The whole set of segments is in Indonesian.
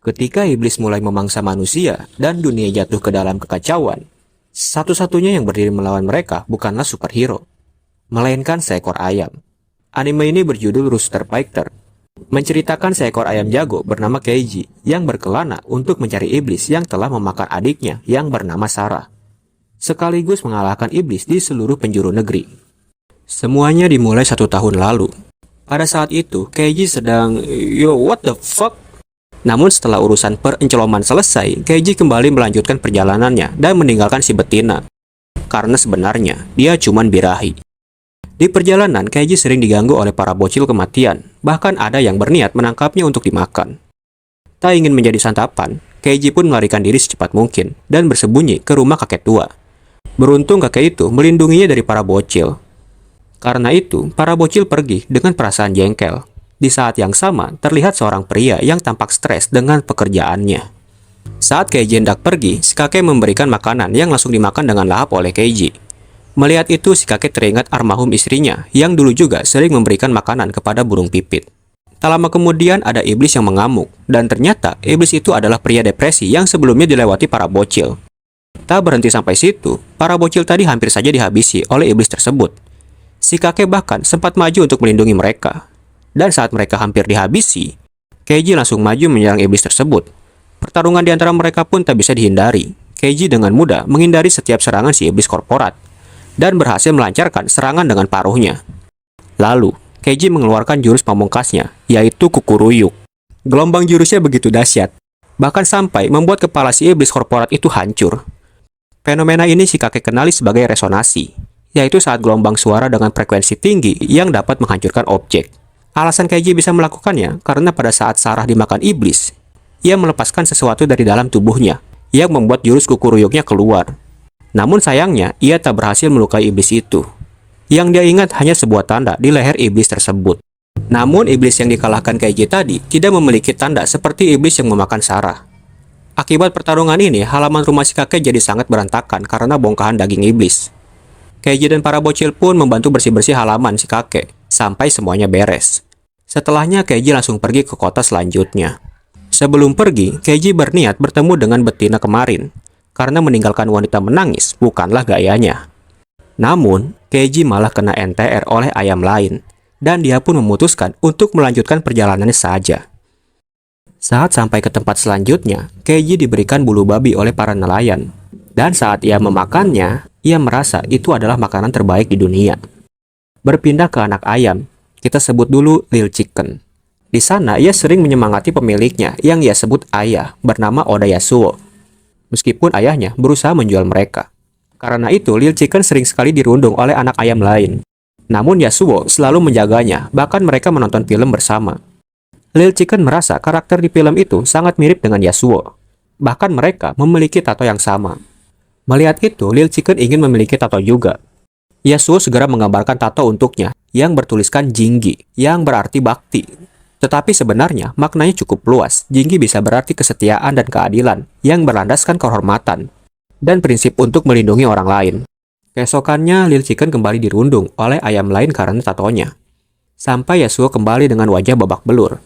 Ketika iblis mulai memangsa manusia dan dunia jatuh ke dalam kekacauan, satu-satunya yang berdiri melawan mereka bukanlah superhero, melainkan seekor ayam. Anime ini berjudul Rooster Fighter, menceritakan seekor ayam jago bernama Keiji yang berkelana untuk mencari iblis yang telah memakan adiknya yang bernama Sarah, sekaligus mengalahkan iblis di seluruh penjuru negeri. Semuanya dimulai 1 tahun lalu. Pada saat itu, Keiji sedang, what the fuck? Namun setelah urusan perenceloman selesai, Keiji kembali melanjutkan perjalanannya dan meninggalkan si betina. Karena sebenarnya, dia cuman birahi. Di perjalanan, Keiji sering diganggu oleh para bocil kematian. Bahkan ada yang berniat menangkapnya untuk dimakan. Tak ingin menjadi santapan, Keiji pun melarikan diri secepat mungkin dan bersembunyi ke rumah kakek tua. Beruntung kakek itu melindunginya dari para bocil. Karena itu, para bocil pergi dengan perasaan jengkel. Di saat yang sama, terlihat seorang pria yang tampak stres dengan pekerjaannya. Saat Keiji hendak pergi, si kakek memberikan makanan yang langsung dimakan dengan lahap oleh Keiji. Melihat itu, si kakek teringat almarhum istrinya yang dulu juga sering memberikan makanan kepada burung pipit. Tak lama kemudian ada iblis yang mengamuk, dan ternyata iblis itu adalah pria depresi yang sebelumnya dilewati para bocil. Tak berhenti sampai situ, para bocil tadi hampir saja dihabisi oleh iblis tersebut. Si kakek bahkan sempat maju untuk melindungi mereka. Dan saat mereka hampir dihabisi, Keiji langsung maju menyerang iblis tersebut. Pertarungan di antara mereka pun tak bisa dihindari. Keiji dengan mudah menghindari setiap serangan si iblis korporat dan berhasil melancarkan serangan dengan paruhnya. Lalu, Keiji mengeluarkan jurus pamungkasnya, yaitu Kukuruyuk. Gelombang jurusnya begitu dahsyat, bahkan sampai membuat kepala si iblis korporat itu hancur. Fenomena ini si kakek kenali sebagai resonasi, yaitu saat gelombang suara dengan frekuensi tinggi yang dapat menghancurkan objek. Alasan Keiji bisa melakukannya karena pada saat Sarah dimakan iblis, ia melepaskan sesuatu dari dalam tubuhnya yang membuat jurus Kukuruyuknya keluar. Namun sayangnya, ia tak berhasil melukai iblis itu. Yang dia ingat hanya sebuah tanda di leher iblis tersebut. Namun iblis yang dikalahkan Keiji tadi tidak memiliki tanda seperti iblis yang memakan Sarah. Akibat pertarungan ini, halaman rumah si kakek jadi sangat berantakan karena bongkahan daging iblis. Keiji dan para bocil pun membantu bersih-bersih halaman si kakek sampai semuanya beres. Setelahnya Keiji langsung pergi ke kota selanjutnya. Sebelum pergi, Keiji berniat bertemu dengan betina kemarin, karena meninggalkan wanita menangis bukanlah gayanya. Namun, Keiji malah kena NTR oleh ayam lain, dan dia pun memutuskan untuk melanjutkan perjalanannya saja. Saat sampai ke tempat selanjutnya, Keiji diberikan bulu babi oleh para nelayan, dan saat ia memakannya, ia merasa itu adalah makanan terbaik di dunia. Berpindah ke anak ayam, kita sebut dulu Lil Chicken. Di sana ia sering menyemangati pemiliknya yang ia sebut ayah bernama Oda Yasuo. Meskipun ayahnya berusaha menjual mereka. Karena itu Lil Chicken sering sekali dirundung oleh anak ayam lain. Namun Yasuo selalu menjaganya, bahkan mereka menonton film bersama. Lil Chicken merasa karakter di film itu sangat mirip dengan Yasuo. Bahkan mereka memiliki tato yang sama. Melihat itu, Lil Chicken ingin memiliki tato juga. Yasuo segera menggambarkan tato untuknya yang bertuliskan Jinggi, yang berarti bakti. Tetapi sebenarnya maknanya cukup luas. Jinggi bisa berarti kesetiaan dan keadilan yang berlandaskan kehormatan dan prinsip untuk melindungi orang lain. Keesokannya, Lil Chicken kembali dirundung oleh ayam lain karena tatonya. Sampai Yasuo kembali dengan wajah babak belur,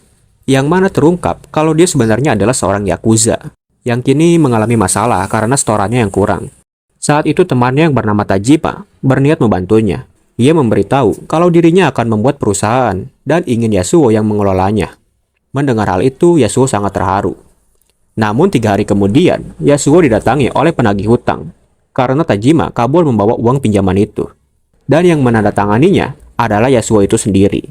yang mana terungkap kalau dia sebenarnya adalah seorang Yakuza, yang kini mengalami masalah karena setorannya yang kurang. Saat itu temannya yang bernama Tajima berniat membantunya. Ia memberitahu kalau dirinya akan membuat perusahaan dan ingin Yasuo yang mengelolanya. Mendengar hal itu, Yasuo sangat terharu. Namun 3 hari kemudian, Yasuo didatangi oleh penagih hutang karena Tajima kabur membawa uang pinjaman itu. Dan yang menandatanganinya adalah Yasuo itu sendiri.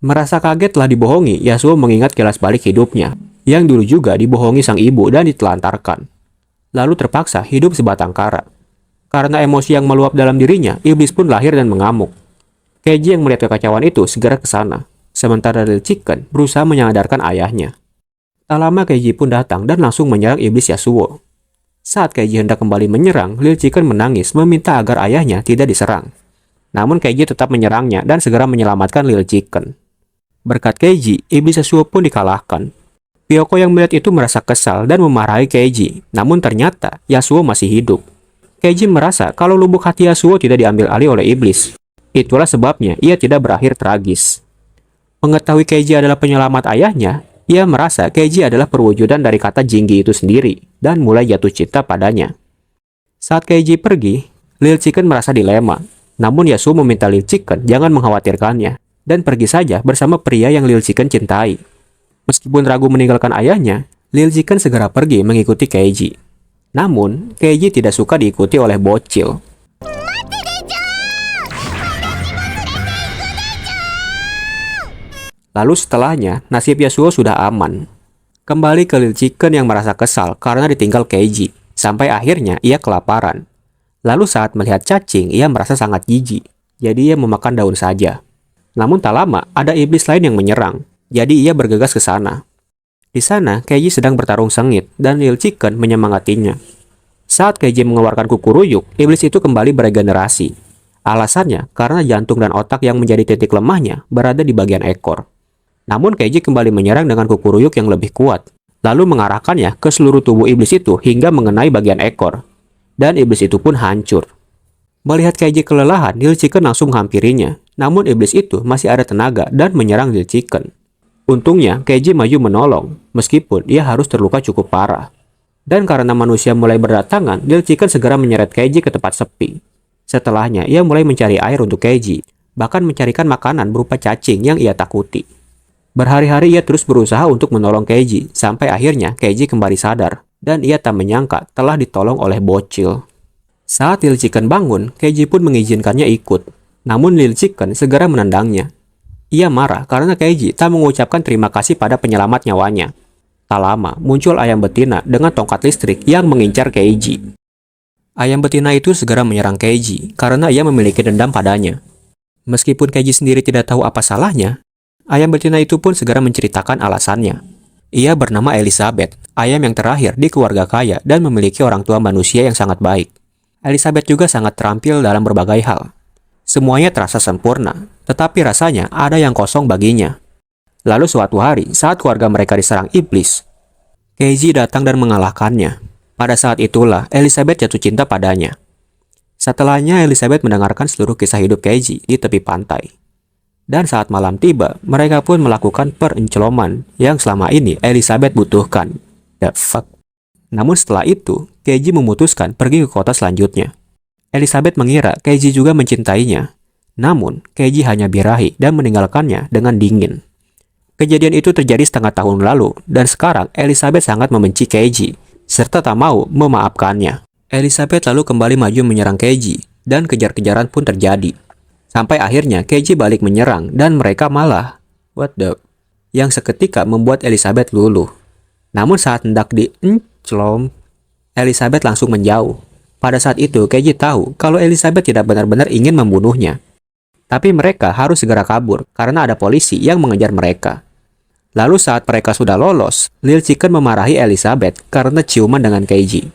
Merasa kaget telah dibohongi, Yasuo mengingat kilas balik hidupnya yang dulu juga dibohongi sang ibu dan ditelantarkan. Lalu terpaksa hidup sebatang kara. Karena emosi yang meluap dalam dirinya, iblis pun lahir dan mengamuk. Keiji yang melihat kekacauan itu segera ke sana, sementara Lil Chicken berusaha menyadarkan ayahnya. Tak lama Keiji pun datang dan langsung menyerang iblis Yasuo. Saat Keiji hendak kembali menyerang, Lil Chicken menangis meminta agar ayahnya tidak diserang. Namun Keiji tetap menyerangnya dan segera menyelamatkan Lil Chicken. Berkat Keiji, iblis Yasuo pun dikalahkan. Pyoko yang melihat itu merasa kesal dan memarahi Keiji, namun ternyata Yasuo masih hidup. Keiji merasa kalau lubuk hati Yasuo tidak diambil alih oleh iblis. Itulah sebabnya ia tidak berakhir tragis. Mengetahui Keiji adalah penyelamat ayahnya, Ia merasa Keiji adalah perwujudan dari kata Jinggi itu sendiri dan mulai jatuh cinta padanya. Saat Keiji pergi, Lil Chicken merasa dilema. Namun Yasuo meminta Lil Chicken jangan mengkhawatirkannya dan pergi saja bersama pria yang Lil Chicken cintai. Meskipun ragu meninggalkan ayahnya, Lil Chicken segera pergi mengikuti Keiji. Namun, Keiji tidak suka diikuti oleh bocil. Lalu setelahnya, nasib Yasuo sudah aman. Kembali ke Lil Chicken yang merasa kesal karena ditinggal Keiji, sampai akhirnya ia kelaparan. Lalu saat melihat cacing, ia merasa sangat jijik, jadi ia memakan daun saja. Namun tak lama, ada iblis lain yang menyerang, jadi ia bergegas ke sana. Di sana, Keiji sedang bertarung sengit, dan Lil Chicken menyemangatinya. Saat Keiji mengeluarkan kukuruyuk, iblis itu kembali beregenerasi. Alasannya, karena jantung dan otak yang menjadi titik lemahnya berada di bagian ekor. Namun Keiji kembali menyerang dengan kukuruyuk yang lebih kuat, lalu mengarahkannya ke seluruh tubuh iblis itu hingga mengenai bagian ekor. Dan iblis itu pun hancur. Melihat Keiji kelelahan, Lil Chicken langsung menghampirinya. Namun iblis itu masih ada tenaga dan menyerang Lil Chicken. Untungnya, Keiji maju menolong, meskipun ia harus terluka cukup parah. Dan karena manusia mulai berdatangan, Lil Chicken segera menyeret Keiji ke tempat sepi. Setelahnya, ia mulai mencari air untuk Keiji, bahkan mencarikan makanan berupa cacing yang ia takuti. Berhari-hari ia terus berusaha untuk menolong Keiji, sampai akhirnya Keiji kembali sadar, dan ia tak menyangka telah ditolong oleh bocil. Saat Lil Chicken bangun, Keiji pun mengizinkannya ikut. Namun Lil Chicken segera menendangnya. Ia marah karena Keiji tak mengucapkan terima kasih pada penyelamat nyawanya. Tak lama, muncul ayam betina dengan tongkat listrik yang mengincar Keiji. Ayam betina itu segera menyerang Keiji karena ia memiliki dendam padanya. Meskipun Keiji sendiri tidak tahu apa salahnya, ayam betina itu pun segera menceritakan alasannya. Ia bernama Elizabeth, ayam yang terakhir di keluarga kaya dan memiliki orang tua manusia yang sangat baik. Elizabeth juga sangat terampil dalam berbagai hal. Semuanya terasa sempurna, tetapi rasanya ada yang kosong baginya. Lalu suatu hari, saat keluarga mereka diserang iblis, Keiji datang dan mengalahkannya. Pada saat itulah Elizabeth jatuh cinta padanya. Setelahnya Elizabeth mendengarkan seluruh kisah hidup Keiji di tepi pantai. Dan saat malam tiba, mereka pun melakukan perenceloman yang selama ini Elizabeth butuhkan. The fuck? Namun setelah itu, Keiji memutuskan pergi ke kota selanjutnya. Elizabeth mengira Keiji juga mencintainya. Namun, Keiji hanya birahi dan meninggalkannya dengan dingin. Kejadian itu terjadi setengah tahun lalu, dan sekarang Elizabeth sangat membenci Keiji, serta tak mau memaafkannya. Elizabeth lalu kembali maju menyerang Keiji, dan kejar-kejaran pun terjadi. Sampai akhirnya Keiji balik menyerang, dan mereka malah, yang seketika membuat Elizabeth luluh. Namun saat hendak diencelom, Elizabeth langsung menjauh. Pada saat itu, Keiji tahu kalau Elizabeth tidak benar-benar ingin membunuhnya. Tapi mereka harus segera kabur, karena ada polisi yang mengejar mereka. Lalu saat mereka sudah lolos, Lil Chicken memarahi Elizabeth karena ciuman dengan Keiji,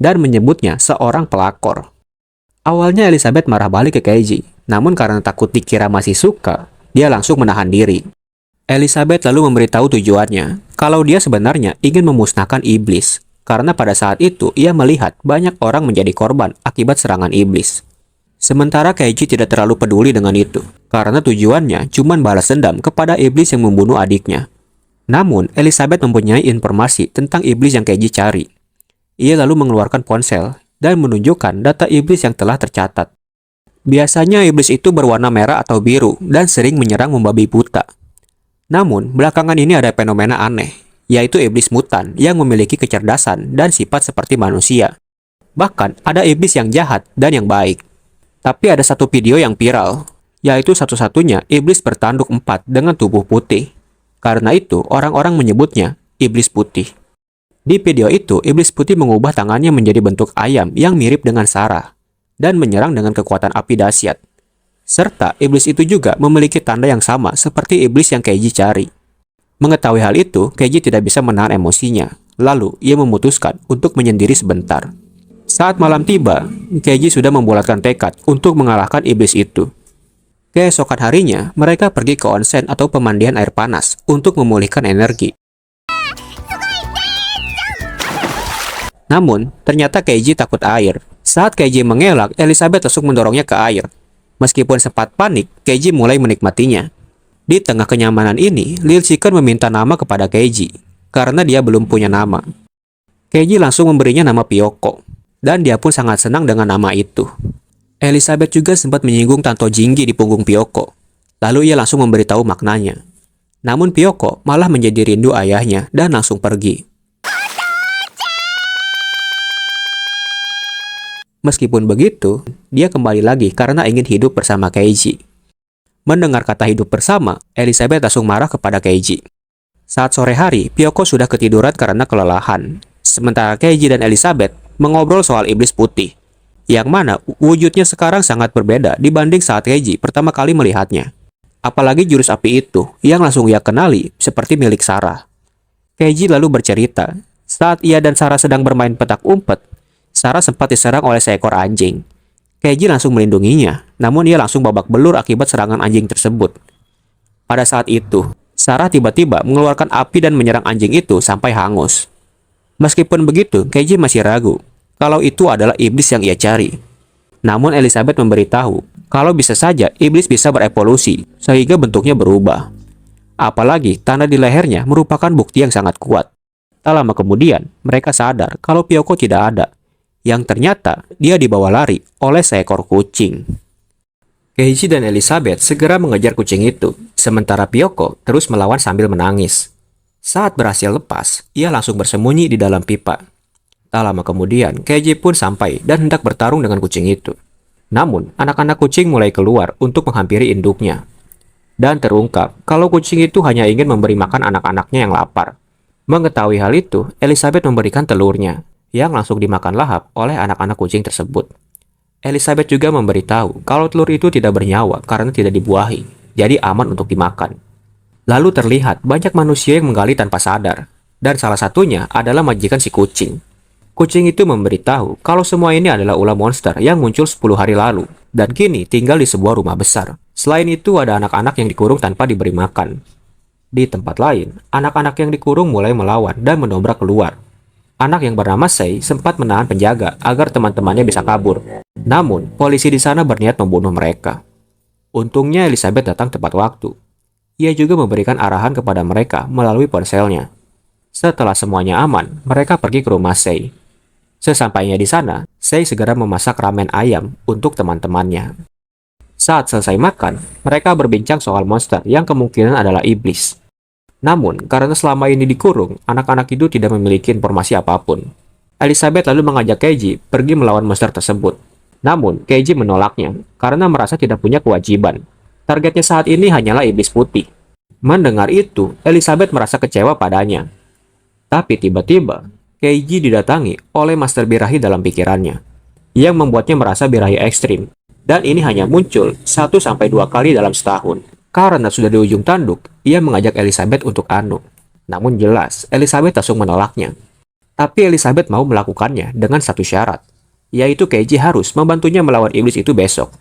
dan menyebutnya seorang pelakor. Awalnya Elizabeth marah balik ke Keiji, namun karena takut dikira masih suka, dia langsung menahan diri. Elizabeth lalu memberitahu tujuannya, kalau dia sebenarnya ingin memusnahkan iblis, karena pada saat itu ia melihat banyak orang menjadi korban akibat serangan iblis. Sementara Keiji tidak terlalu peduli dengan itu, karena tujuannya cuma balas dendam kepada iblis yang membunuh adiknya. Namun, Elizabeth mempunyai informasi tentang iblis yang Keiji cari. Ia lalu mengeluarkan ponsel dan menunjukkan data iblis yang telah tercatat. Biasanya iblis itu berwarna merah atau biru dan sering menyerang membabi buta. Namun, belakangan ini ada fenomena aneh, yaitu iblis mutan yang memiliki kecerdasan dan sifat seperti manusia. Bahkan, ada iblis yang jahat dan yang baik. Tapi ada satu video yang viral, yaitu satu-satunya iblis bertanduk 4 dengan tubuh putih. Karena itu, orang-orang menyebutnya iblis putih. Di video itu, iblis putih mengubah tangannya menjadi bentuk ayam yang mirip dengan Sarah, dan menyerang dengan kekuatan api dahsyat. Serta, iblis itu juga memiliki tanda yang sama seperti iblis yang Keiji cari. Mengetahui hal itu, Keiji tidak bisa menahan emosinya. Lalu, ia memutuskan untuk menyendiri sebentar. Saat malam tiba, Keiji sudah membulatkan tekad untuk mengalahkan iblis itu. Keesokan harinya, mereka pergi ke onsen atau pemandian air panas untuk memulihkan energi. Namun, ternyata Keiji takut air. Saat Keiji mengelak, Elizabeth langsung mendorongnya ke air. Meskipun sempat panik, Keiji mulai menikmatinya. Di tengah kenyamanan ini, Lil Chicken meminta nama kepada Keiji, karena dia belum punya nama. Keiji langsung memberinya nama Pyoko, dan dia pun sangat senang dengan nama itu. Elizabeth juga sempat menyinggung Tanto Jinggi di punggung Pyoko, lalu ia langsung memberitahu maknanya. Namun Pyoko malah menjadi rindu ayahnya dan langsung pergi. Meskipun begitu, dia kembali lagi karena ingin hidup bersama Keiji. Mendengar kata hidup bersama, Elizabeth langsung marah kepada Keiji. Saat sore hari, Pyoko sudah ketiduran karena kelelahan. Sementara Keiji dan Elizabeth mengobrol soal iblis putih, yang mana wujudnya sekarang sangat berbeda dibanding saat Keiji pertama kali melihatnya. Apalagi jurus api itu yang langsung ia kenali seperti milik Sarah. Keiji lalu bercerita, saat ia dan Sarah sedang bermain petak umpet, Sarah sempat diserang oleh seekor anjing. Keiji langsung melindunginya, namun ia langsung babak belur akibat serangan anjing tersebut. Pada saat itu, Sarah tiba-tiba mengeluarkan api dan menyerang anjing itu sampai hangus. Meskipun begitu, Keiji masih ragu kalau itu adalah iblis yang ia cari. Namun Elizabeth memberitahu kalau bisa saja iblis bisa berevolusi sehingga bentuknya berubah. Apalagi tanda di lehernya merupakan bukti yang sangat kuat. Tak lama kemudian, mereka sadar kalau Pyoko tidak ada, yang ternyata dia dibawa lari oleh seekor kucing. Keiji dan Elizabeth segera mengejar kucing itu, sementara Pyoko terus melawan sambil menangis. Saat berhasil lepas, ia langsung bersembunyi di dalam pipa. Tak lama kemudian, Keiji pun sampai dan hendak bertarung dengan kucing itu. Namun, anak-anak kucing mulai keluar untuk menghampiri induknya. Dan terungkap kalau kucing itu hanya ingin memberi makan anak-anaknya yang lapar. Mengetahui hal itu, Elizabeth memberikan telurnya, yang langsung dimakan lahap oleh anak-anak kucing tersebut. Elizabeth juga memberitahu kalau telur itu tidak bernyawa karena tidak dibuahi, jadi aman untuk dimakan. Lalu terlihat banyak manusia yang menggali tanpa sadar, dan salah satunya adalah majikan si kucing. Kucing itu memberitahu kalau semua ini adalah ulah monster yang muncul 10 hari lalu, dan kini tinggal di sebuah rumah besar. Selain itu ada anak-anak yang dikurung tanpa diberi makan. Di tempat lain, anak-anak yang dikurung mulai melawan dan mendobrak keluar. Anak yang bernama Sei sempat menahan penjaga agar teman-temannya bisa kabur. Namun, polisi di sana berniat membunuh mereka. Untungnya Elizabeth datang tepat waktu. Ia juga memberikan arahan kepada mereka melalui ponselnya. Setelah semuanya aman, mereka pergi ke rumah Sei. Sesampainya di sana, Sei segera memasak ramen ayam untuk teman-temannya. Saat selesai makan, mereka berbincang soal monster yang kemungkinan adalah iblis. Namun, karena selama ini dikurung, anak-anak itu tidak memiliki informasi apapun. Elizabeth lalu mengajak Keiji pergi melawan monster tersebut. Namun, Keiji menolaknya karena merasa tidak punya kewajiban. Targetnya saat ini hanyalah iblis putih. Mendengar itu, Elizabeth merasa kecewa padanya. Tapi tiba-tiba, Keiji didatangi oleh Master Birahi dalam pikirannya, yang membuatnya merasa birahi ekstrim. Dan ini hanya muncul 1-2 kali dalam setahun. Karena sudah di ujung tanduk, ia mengajak Elizabeth untuk anu. Namun jelas, Elizabeth langsung menolaknya. Tapi Elizabeth mau melakukannya dengan satu syarat, yaitu Keiji harus membantunya melawan iblis itu besok.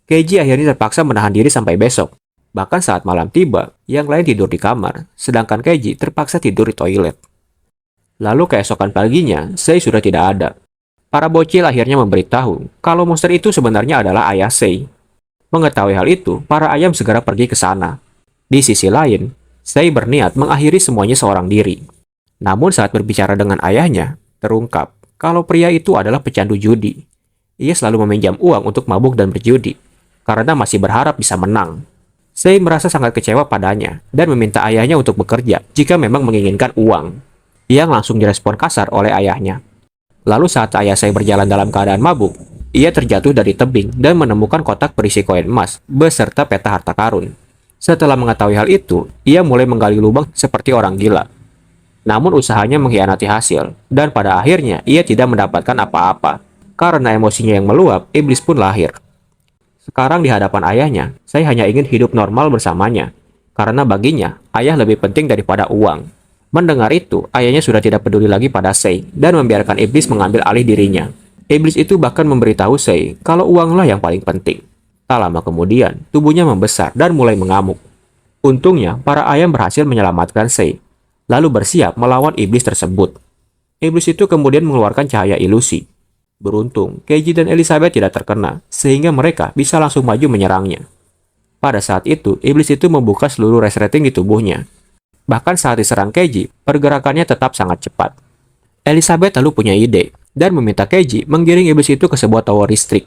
Keiji akhirnya terpaksa menahan diri sampai besok. Bahkan saat malam tiba, yang lain tidur di kamar, sedangkan Keiji terpaksa tidur di toilet. Lalu keesokan paginya, Sei sudah tidak ada. Para bocil akhirnya memberitahu kalau monster itu sebenarnya adalah ayah Sei. Mengetahui hal itu, para ayam segera pergi ke sana. Di sisi lain, Sei berniat mengakhiri semuanya seorang diri. Namun saat berbicara dengan ayahnya, terungkap kalau pria itu adalah pecandu judi. Ia selalu meminjam uang untuk mabuk dan berjudi, karena masih berharap bisa menang. Sei merasa sangat kecewa padanya, dan meminta ayahnya untuk bekerja jika memang menginginkan uang. Yang langsung direspon kasar oleh ayahnya. Lalu saat ayah Sei berjalan dalam keadaan mabuk, ia terjatuh dari tebing dan menemukan kotak berisi koin emas beserta peta harta karun. Setelah mengetahui hal itu, ia mulai menggali lubang seperti orang gila. Namun usahanya mengkhianati hasil, dan pada akhirnya ia tidak mendapatkan apa-apa. Karena emosinya yang meluap, iblis pun lahir. Sekarang di hadapan ayahnya, saya hanya ingin hidup normal bersamanya. Karena baginya, ayah lebih penting daripada uang. Mendengar itu, ayahnya sudah tidak peduli lagi pada Sei dan membiarkan iblis mengambil alih dirinya. Iblis itu bahkan memberitahu Sei kalau uanglah yang paling penting. Tak lama kemudian, tubuhnya membesar dan mulai mengamuk. Untungnya, para ayam berhasil menyelamatkan Sei, lalu bersiap melawan iblis tersebut. Iblis itu kemudian mengeluarkan cahaya ilusi. Beruntung, Keiji dan Elizabeth tidak terkena, sehingga mereka bisa langsung maju menyerangnya. Pada saat itu, iblis itu membuka seluruh resleting di tubuhnya. Bahkan saat diserang Keiji, pergerakannya tetap sangat cepat. Elizabeth lalu punya ide, dan meminta Keiji menggiring iblis itu ke sebuah tower listrik.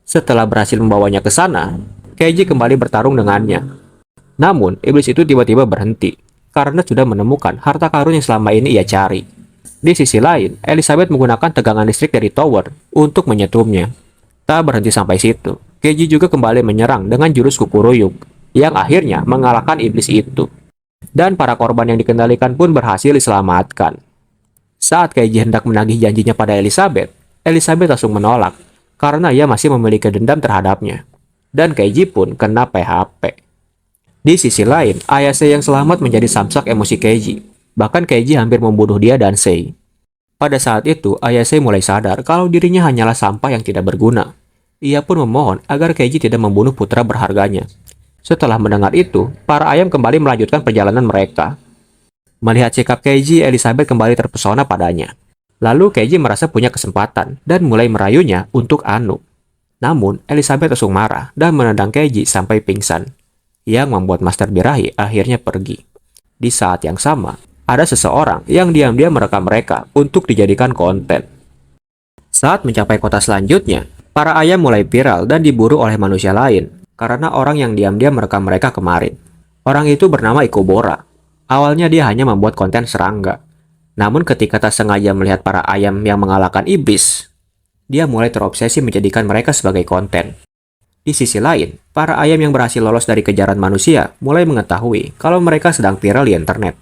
Setelah berhasil membawanya ke sana, Keiji kembali bertarung dengannya. Namun, iblis itu tiba-tiba berhenti, karena sudah menemukan harta karun yang selama ini ia cari. Di sisi lain, Elizabeth menggunakan tegangan listrik dari tower untuk menyetumnya. Tak berhenti sampai situ, Keiji juga kembali menyerang dengan jurus Kukuruyuk, yang akhirnya mengalahkan iblis itu. Dan para korban yang dikendalikan pun berhasil diselamatkan. Saat Keiji hendak menagih janjinya pada Elizabeth, Elizabeth langsung menolak, karena ia masih memiliki dendam terhadapnya. Dan Keiji pun kena PHP. Di sisi lain, Ayase yang selamat menjadi samsak emosi Keiji. Bahkan Keiji hampir membunuh dia dan Sei. Pada saat itu, Ayase mulai sadar kalau dirinya hanyalah sampah yang tidak berguna. Ia pun memohon agar Keiji tidak membunuh putra berharganya. Setelah mendengar itu, para ayam kembali melanjutkan perjalanan mereka. Melihat sikap Keiji, Elizabeth kembali terpesona padanya. Lalu Keiji merasa punya kesempatan dan mulai merayunya untuk anu. Namun, Elizabeth langsung marah dan menendang Keiji sampai pingsan, yang membuat Master Birahi akhirnya pergi. Di saat yang sama, ada seseorang yang diam-diam merekam mereka untuk dijadikan konten. Saat mencapai kota selanjutnya, para ayam mulai viral dan diburu oleh manusia lain karena orang yang diam-diam merekam mereka kemarin. Orang itu bernama Ikobora. Awalnya dia hanya membuat konten serangga. Namun ketika tak sengaja melihat para ayam yang mengalahkan iblis, dia mulai terobsesi menjadikan mereka sebagai konten. Di sisi lain, para ayam yang berhasil lolos dari kejaran manusia mulai mengetahui kalau mereka sedang viral di internet.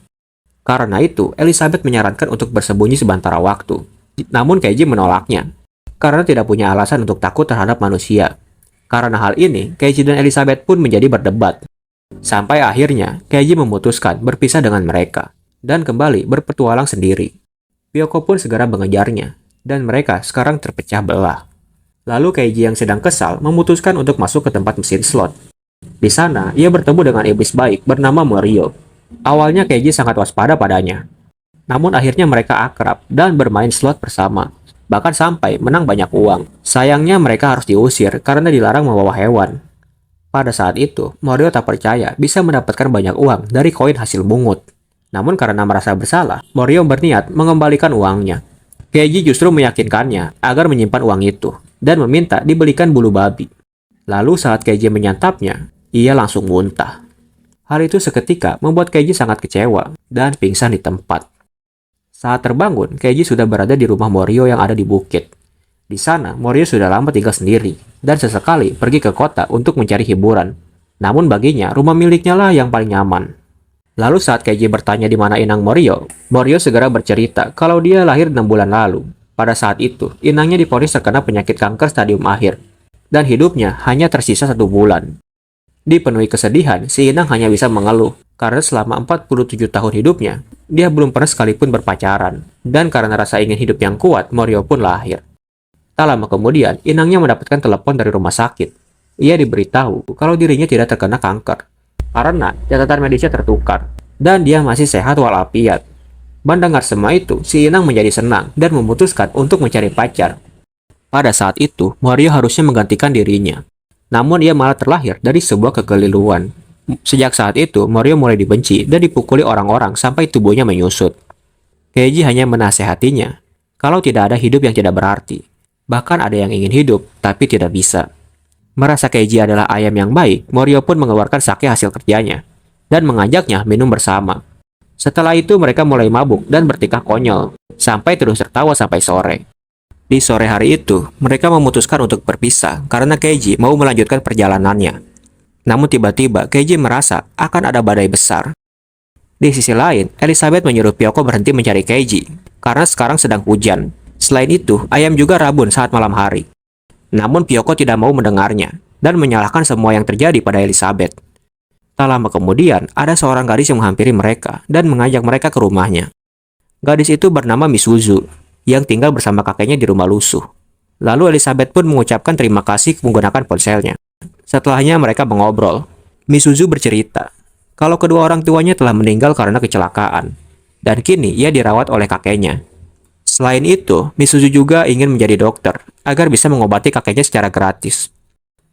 Karena itu, Elizabeth menyarankan untuk bersembunyi sementara waktu. Namun Keiji menolaknya, karena tidak punya alasan untuk takut terhadap manusia. Karena hal ini, Keiji dan Elizabeth pun menjadi berdebat. Sampai akhirnya, Keiji memutuskan berpisah dengan mereka, dan kembali berpetualang sendiri. Byoko pun segera mengejarnya, dan mereka sekarang terpecah belah. Lalu Keiji yang sedang kesal memutuskan untuk masuk ke tempat mesin slot. Di sana, ia bertemu dengan iblis baik bernama Morio. Awalnya Keiji sangat waspada padanya. Namun akhirnya mereka akrab dan bermain slot bersama. Bahkan sampai menang banyak uang. Sayangnya mereka harus diusir karena dilarang membawa hewan. Pada saat itu, Morio tak percaya bisa mendapatkan banyak uang dari koin hasil mungut. Namun karena merasa bersalah, Morio berniat mengembalikan uangnya. Keiji justru meyakinkannya agar menyimpan uang itu dan meminta dibelikan bulu babi. Lalu saat Keiji menyantapnya, ia langsung muntah. Hal itu seketika membuat Keiji sangat kecewa dan pingsan di tempat. Saat terbangun, Keiji sudah berada di rumah Morio yang ada di bukit. Di sana, Morio sudah lama tinggal sendiri dan sesekali pergi ke kota untuk mencari hiburan. Namun baginya, rumah miliknya lah yang paling nyaman. Lalu saat Keiji bertanya di mana inang Morio, Morio segera bercerita kalau dia lahir 6 bulan lalu. Pada saat itu, inangnya divonis terkena penyakit kanker stadium akhir, dan hidupnya hanya tersisa 1 bulan. Dipenuhi kesedihan, si inang hanya bisa mengeluh, karena selama 47 tahun hidupnya, dia belum pernah sekalipun berpacaran. Dan karena rasa ingin hidup yang kuat, Morio pun lahir. Tak lama kemudian, inangnya mendapatkan telepon dari rumah sakit. Ia diberitahu kalau dirinya tidak terkena kanker, karena catatan medisnya tertukar, dan dia masih sehat walafiat. Mendengar semua itu, si inang menjadi senang dan memutuskan untuk mencari pacar. Pada saat itu, Morio harusnya menggantikan dirinya. Namun ia malah terlahir dari sebuah kekeliruan. Sejak saat itu, Morio mulai dibenci dan dipukuli orang-orang sampai tubuhnya menyusut. Keiji hanya menasehatinya kalau tidak ada hidup yang tidak berarti. Bahkan ada yang ingin hidup, tapi tidak bisa. Merasa Keiji adalah ayam yang baik, Morio pun mengeluarkan sake hasil kerjanya dan mengajaknya minum bersama. Setelah itu mereka mulai mabuk dan bertingkah konyol, sampai terus tertawa sampai sore. Di sore hari itu, mereka memutuskan untuk berpisah karena Keiji mau melanjutkan perjalanannya. Namun tiba-tiba Keiji merasa akan ada badai besar. Di sisi lain, Elizabeth menyuruh Byoko berhenti mencari Keiji karena sekarang sedang hujan. Selain itu, ayam juga rabun saat malam hari. Namun Byoko tidak mau mendengarnya dan menyalahkan semua yang terjadi pada Elizabeth. Tak lama kemudian, ada seorang gadis yang menghampiri mereka dan mengajak mereka ke rumahnya. Gadis itu bernama Misuzu, yang tinggal bersama kakeknya di rumah lusuh. Lalu Elizabeth pun mengucapkan terima kasih menggunakan ponselnya. Setelahnya mereka mengobrol. Misuzu bercerita kalau kedua orang tuanya telah meninggal karena kecelakaan, dan kini ia dirawat oleh kakeknya. Selain itu, Misuzu juga ingin menjadi dokter agar bisa mengobati kakeknya secara gratis.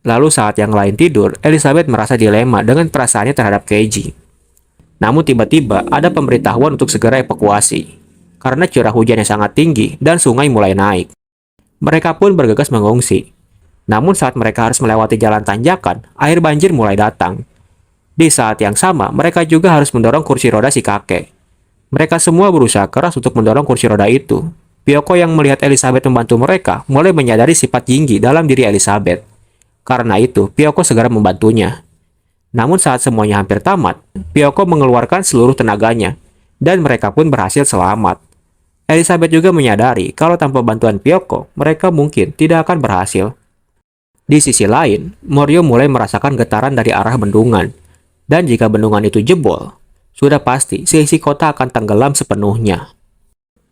Lalu saat yang lain tidur, Elizabeth merasa dilema dengan perasaannya terhadap Keiji. Namun tiba-tiba ada pemberitahuan untuk segera evakuasi, karena curah hujan yang sangat tinggi dan sungai mulai naik. Mereka pun bergegas mengungsi. Namun saat mereka harus melewati jalan tanjakan, air banjir mulai datang. Di saat yang sama, mereka juga harus mendorong kursi roda si kakek. Mereka semua berusaha keras untuk mendorong kursi roda itu. Pyoko yang melihat Elizabeth membantu mereka mulai menyadari sifat Jinggi dalam diri Elizabeth. Karena itu, Pyoko segera membantunya. Namun saat semuanya hampir tamat, Pyoko mengeluarkan seluruh tenaganya, dan mereka pun berhasil selamat. Elizabeth juga menyadari kalau tanpa bantuan Pyoko, mereka mungkin tidak akan berhasil. Di sisi lain, Morio mulai merasakan getaran dari arah bendungan. Dan jika bendungan itu jebol, sudah pasti seisi kota akan tenggelam sepenuhnya.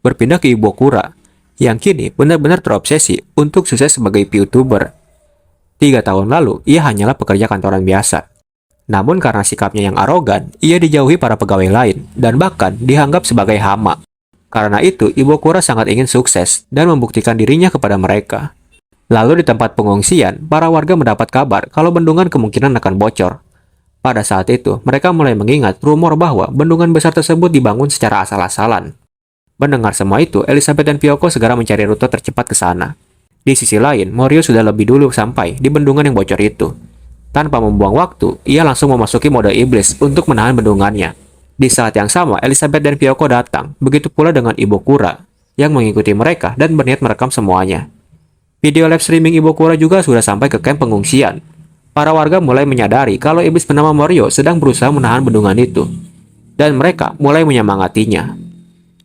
Berpindah ke Ibokura, yang kini benar-benar terobsesi untuk sukses sebagai YouTuber. 3 tahun lalu, ia hanyalah pekerja kantoran biasa. Namun karena sikapnya yang arogan, ia dijauhi para pegawai lain, dan bahkan dianggap sebagai hama. Karena itu, Ibokura sangat ingin sukses dan membuktikan dirinya kepada mereka. Lalu di tempat pengungsian, para warga mendapat kabar kalau bendungan kemungkinan akan bocor. Pada saat itu, mereka mulai mengingat rumor bahwa bendungan besar tersebut dibangun secara asal-asalan. Mendengar semua itu, Elizabeth dan Pyoko segera mencari rute tercepat ke sana. Di sisi lain, Morio sudah lebih dulu sampai di bendungan yang bocor itu. Tanpa membuang waktu, ia langsung memasuki mode iblis untuk menahan bendungannya. Di saat yang sama, Elizabeth dan Pyoko datang, begitu pula dengan Ibokura, yang mengikuti mereka dan berniat merekam semuanya. Video live streaming Ibokura juga sudah sampai ke camp pengungsian. Para warga mulai menyadari kalau iblis bernama Morio sedang berusaha menahan bendungan itu, dan mereka mulai menyemangatinya.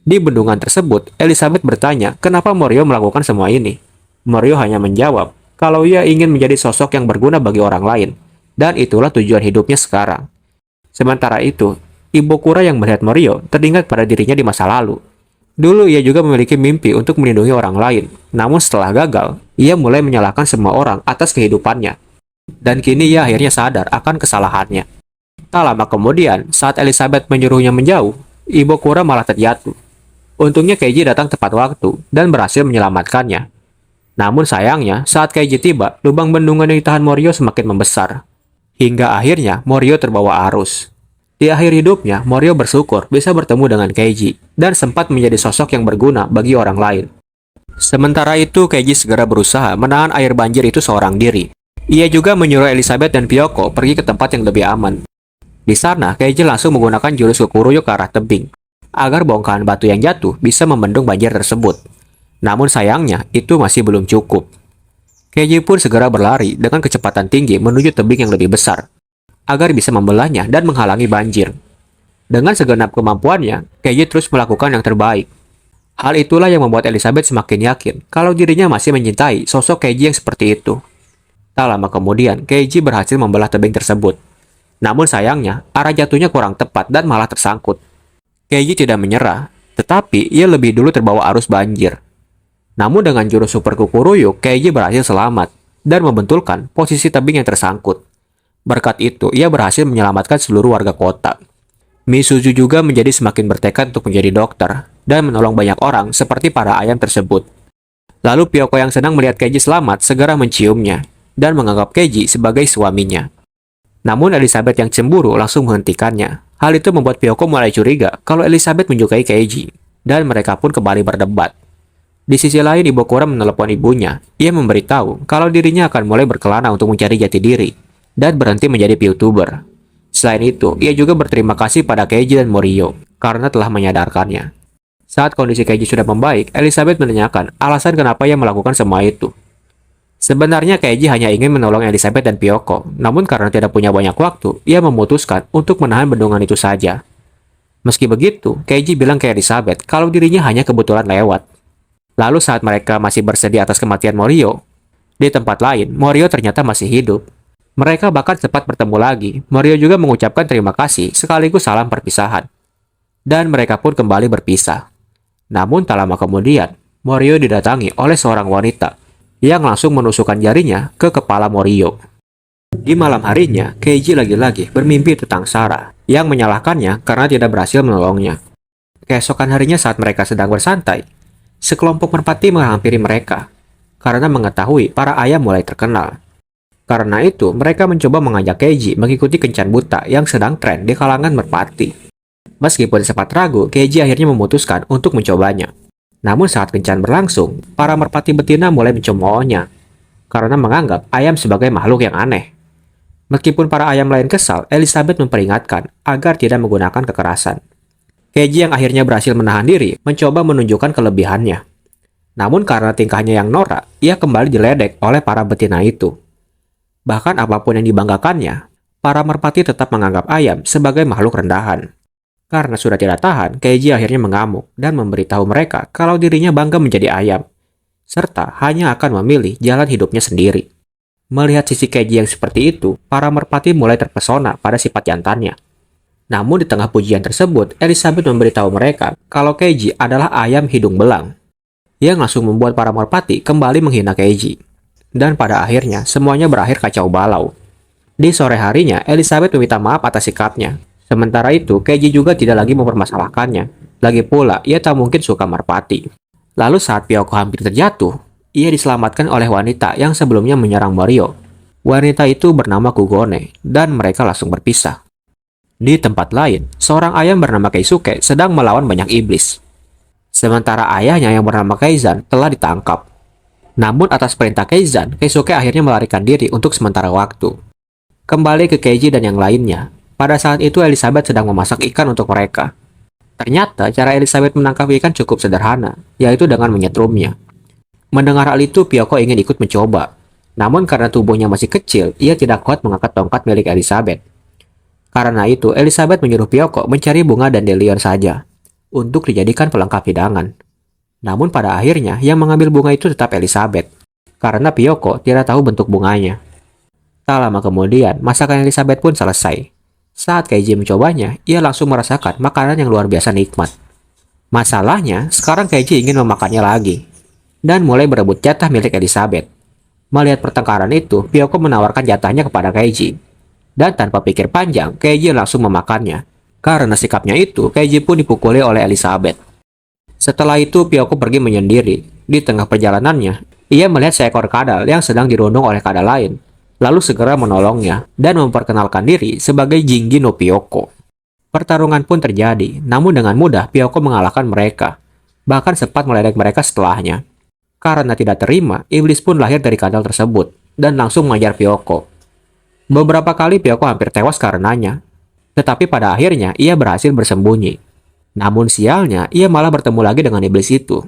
Di bendungan tersebut, Elizabeth bertanya kenapa Morio melakukan semua ini. Morio hanya menjawab kalau ia ingin menjadi sosok yang berguna bagi orang lain, dan itulah tujuan hidupnya sekarang. Sementara itu, Ibokura yang melihat Morio teringat pada dirinya di masa lalu. Dulu ia juga memiliki mimpi untuk melindungi orang lain, namun setelah gagal, ia mulai menyalahkan semua orang atas kehidupannya. Dan kini ia akhirnya sadar akan kesalahannya. Tak lama kemudian, saat Elizabeth menyuruhnya menjauh, Ibokura malah terjatuh. Untungnya Keiji datang tepat waktu dan berhasil menyelamatkannya. Namun sayangnya, saat Keiji tiba, lubang bendungan yang ditahan Morio semakin membesar. Hingga akhirnya Morio terbawa arus. Di akhir hidupnya, Morio bersyukur bisa bertemu dengan Keiji dan sempat menjadi sosok yang berguna bagi orang lain. Sementara itu, Keiji segera berusaha menahan air banjir itu seorang diri. Ia juga menyuruh Elizabeth dan Pyoko pergi ke tempat yang lebih aman. Di sana, Keiji langsung menggunakan jurus Kukuruyo ke arah tebing, agar bongkahan batu yang jatuh bisa membendung banjir tersebut. Namun sayangnya, itu masih belum cukup. Keiji pun segera berlari dengan kecepatan tinggi menuju tebing yang lebih besar, agar bisa membelahnya dan menghalangi banjir. Dengan segenap kemampuannya, Keiji terus melakukan yang terbaik. Hal itulah yang membuat Elizabeth semakin yakin kalau dirinya masih mencintai sosok Keiji yang seperti itu. Tak lama kemudian, Keiji berhasil membelah tebing tersebut. Namun sayangnya, arah jatuhnya kurang tepat dan malah tersangkut. Keiji tidak menyerah, tetapi ia lebih dulu terbawa arus banjir. Namun dengan jurus Super Kukuruyo, Keiji berhasil selamat dan membentulkan posisi tebing yang tersangkut. Berkat itu, ia berhasil menyelamatkan seluruh warga kota. Misuzu juga menjadi semakin bertekad untuk menjadi dokter dan menolong banyak orang seperti para ayam tersebut. Lalu Pyoko yang senang melihat Keiji selamat segera menciumnya dan menganggap Keiji sebagai suaminya. Namun Elizabeth yang cemburu langsung menghentikannya. Hal itu membuat Pyoko mulai curiga kalau Elizabeth menyukai Keiji, dan mereka pun kembali berdebat. Di sisi lain, Ibokura menelepon ibunya. Ia memberitahu kalau dirinya akan mulai berkelana untuk mencari jati diri dan berhenti menjadi YouTuber. Selain itu, ia juga berterima kasih pada Keiji dan Morio karena telah menyadarkannya. Saat kondisi Keiji sudah membaik, Elizabeth menanyakan alasan kenapa ia melakukan semua itu. Sebenarnya Keiji hanya ingin menolong Elizabeth dan Pyoko, namun karena tidak punya banyak waktu, ia memutuskan untuk menahan bendungan itu saja. Meski begitu, Keiji bilang ke Elizabeth kalau dirinya hanya kebetulan lewat. Lalu saat mereka masih bersedih atas kematian Morio, di tempat lain, Morio ternyata masih hidup. Mereka bahkan sempat bertemu lagi. Morio juga mengucapkan terima kasih sekaligus salam perpisahan. Dan mereka pun kembali berpisah. Namun tak lama kemudian, Morio didatangi oleh seorang wanita yang langsung menusukkan jarinya ke kepala Morio. Di malam harinya, Keiji lagi-lagi bermimpi tentang Sarah yang menyalahkannya karena tidak berhasil menolongnya. Keesokan harinya saat mereka sedang bersantai, sekelompok merpati menghampiri mereka karena mengetahui para ayam mulai terkenal. Karena itu, mereka mencoba mengajak Keiji mengikuti kencan buta yang sedang tren di kalangan merpati. Meskipun sempat ragu, Keiji akhirnya memutuskan untuk mencobanya. Namun saat kencan berlangsung, para merpati betina mulai mencemoohnya karena menganggap ayam sebagai makhluk yang aneh. Meskipun para ayam lain kesal, Elizabeth memperingatkan agar tidak menggunakan kekerasan. Keiji yang akhirnya berhasil menahan diri mencoba menunjukkan kelebihannya. Namun karena tingkahnya yang norak, ia kembali diledek oleh para betina itu. Bahkan apapun yang dibanggakannya, para merpati tetap menganggap ayam sebagai makhluk rendahan. Karena sudah tidak tahan, Keiji akhirnya mengamuk dan memberitahu mereka kalau dirinya bangga menjadi ayam, serta hanya akan memilih jalan hidupnya sendiri. Melihat sisi Keiji yang seperti itu, para merpati mulai terpesona pada sifat jantannya. Namun di tengah pujian tersebut, Elizabeth memberitahu mereka kalau Keiji adalah ayam hidung belang, yang langsung membuat para merpati kembali menghina Keiji. Dan pada akhirnya, semuanya berakhir kacau balau. Di sore harinya, Elizabeth meminta maaf atas sikapnya. Sementara itu, Keiji juga tidak lagi mempermasalahkannya. Lagi pula, ia tak mungkin suka merpati. Lalu saat Pyoko hampir terjatuh, ia diselamatkan oleh wanita yang sebelumnya menyerang Morio. Wanita itu bernama Kugone, dan mereka langsung berpisah. Di tempat lain, seorang ayam bernama Keisuke sedang melawan banyak iblis. Sementara ayahnya yang bernama Keizan telah ditangkap. Namun atas perintah Keizan, Keisuke akhirnya melarikan diri untuk sementara waktu. Kembali ke Keiji dan yang lainnya. Pada saat itu Elizabeth sedang memasak ikan untuk mereka. Ternyata cara Elizabeth menangkap ikan cukup sederhana, yaitu dengan menyetrumnya. Mendengar hal itu, Pyoko ingin ikut mencoba. Namun karena tubuhnya masih kecil, ia tidak kuat mengangkat tongkat milik Elizabeth. Karena itu, Elizabeth menyuruh Pyoko mencari bunga dandelion saja, untuk dijadikan pelengkap hidangan. Namun pada akhirnya, yang mengambil bunga itu tetap Elizabeth, karena Pyoko tidak tahu bentuk bunganya. Tak lama kemudian, masakan Elizabeth pun selesai. Saat Keiji mencobanya, ia langsung merasakan makanan yang luar biasa nikmat. Masalahnya, sekarang Keiji ingin memakannya lagi, dan mulai berebut jatah milik Elizabeth. Melihat pertengkaran itu, Pyoko menawarkan jatahnya kepada Keiji. Dan tanpa pikir panjang, Keiji langsung memakannya. Karena sikapnya itu, Keiji pun dipukuli oleh Elizabeth. Setelah itu, Pyoko pergi menyendiri. Di tengah perjalanannya, ia melihat seekor kadal yang sedang dirundung oleh kadal lain, lalu segera menolongnya dan memperkenalkan diri sebagai Jingi no Pyoko. Pertarungan pun terjadi, namun dengan mudah Pyoko mengalahkan mereka, bahkan sempat meledek mereka setelahnya. Karena tidak terima, iblis pun lahir dari kadal tersebut dan langsung mengajar Pyoko. Beberapa kali Pyoko hampir tewas karenanya, tetapi pada akhirnya ia berhasil bersembunyi. Namun sialnya, ia malah bertemu lagi dengan iblis itu.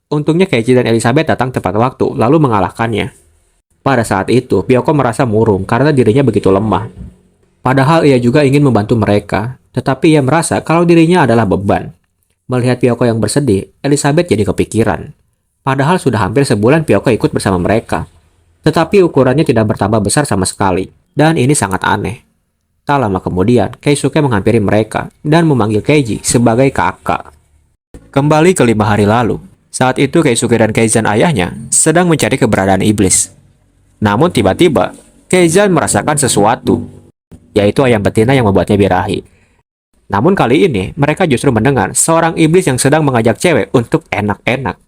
Untungnya Keiji dan Elizabeth datang tepat waktu, lalu mengalahkannya. Pada saat itu, Pyoko merasa murung karena dirinya begitu lemah. Padahal ia juga ingin membantu mereka, tetapi ia merasa kalau dirinya adalah beban. Melihat Pyoko yang bersedih, Elizabeth jadi kepikiran. Padahal sudah hampir sebulan Pyoko ikut bersama mereka. Tetapi ukurannya tidak bertambah besar sama sekali, dan ini sangat aneh. Tak lama kemudian, Keisuke menghampiri mereka dan memanggil Keiji sebagai kakak. Kembali ke 5 hari lalu, saat itu Keisuke dan Keizan ayahnya sedang mencari keberadaan iblis. Namun tiba-tiba, Keizan merasakan sesuatu, yaitu ayam betina yang membuatnya birahi. Namun kali ini, mereka justru mendengar seorang iblis yang sedang mengajak cewek untuk enak-enak.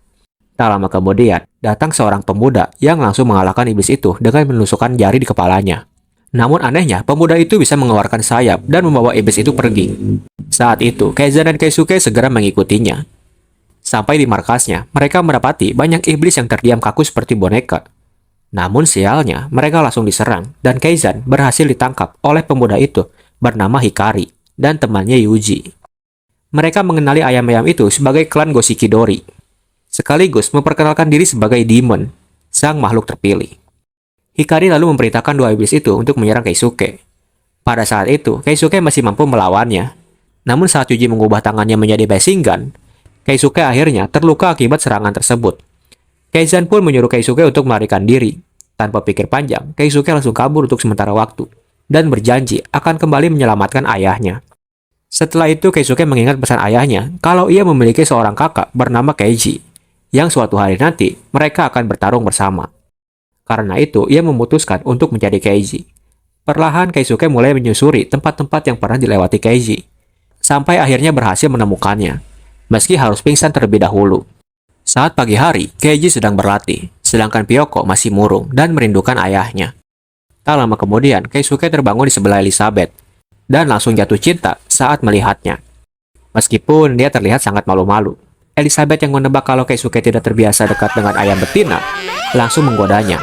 Tak lama kemudian, datang seorang pemuda yang langsung mengalahkan iblis itu dengan menusukkan jari di kepalanya. Namun anehnya, pemuda itu bisa mengeluarkan sayap dan membawa iblis itu pergi. Saat itu, Keizan dan Keisuke segera mengikutinya. Sampai di markasnya, mereka mendapati banyak iblis yang terdiam kaku seperti boneka. Namun sialnya, mereka langsung diserang, dan Keizan berhasil ditangkap oleh pemuda itu bernama Hikari dan temannya Yuji. Mereka mengenali ayam-ayam itu sebagai klan Goshikidori, sekaligus memperkenalkan diri sebagai Demon, sang makhluk terpilih. Hikari lalu memerintahkan 2 iblis itu untuk menyerang Keisuke. Pada saat itu, Keisuke masih mampu melawannya. Namun saat Yuji mengubah tangannya menjadi Baishingan, Keisuke akhirnya terluka akibat serangan tersebut. Keizan pun menyuruh Keisuke untuk melarikan diri. Tanpa pikir panjang, Keisuke langsung kabur untuk sementara waktu, dan berjanji akan kembali menyelamatkan ayahnya. Setelah itu, Keisuke mengingat pesan ayahnya kalau ia memiliki seorang kakak bernama Keiji, yang suatu hari nanti mereka akan bertarung bersama. Karena itu, ia memutuskan untuk menjadi Keiji. Perlahan, Keisuke mulai menyusuri tempat-tempat yang pernah dilewati Keiji, sampai akhirnya berhasil menemukannya, meski harus pingsan terlebih dahulu. Saat pagi hari, Keiji sedang berlatih, sedangkan Pyoko masih murung dan merindukan ayahnya. Tak lama kemudian, Keisuke terbangun di sebelah Elizabeth dan langsung jatuh cinta saat melihatnya. Meskipun dia terlihat sangat malu-malu, Elizabeth yang menebak kalau Keisuke tidak terbiasa dekat dengan ayam betina, langsung menggodanya.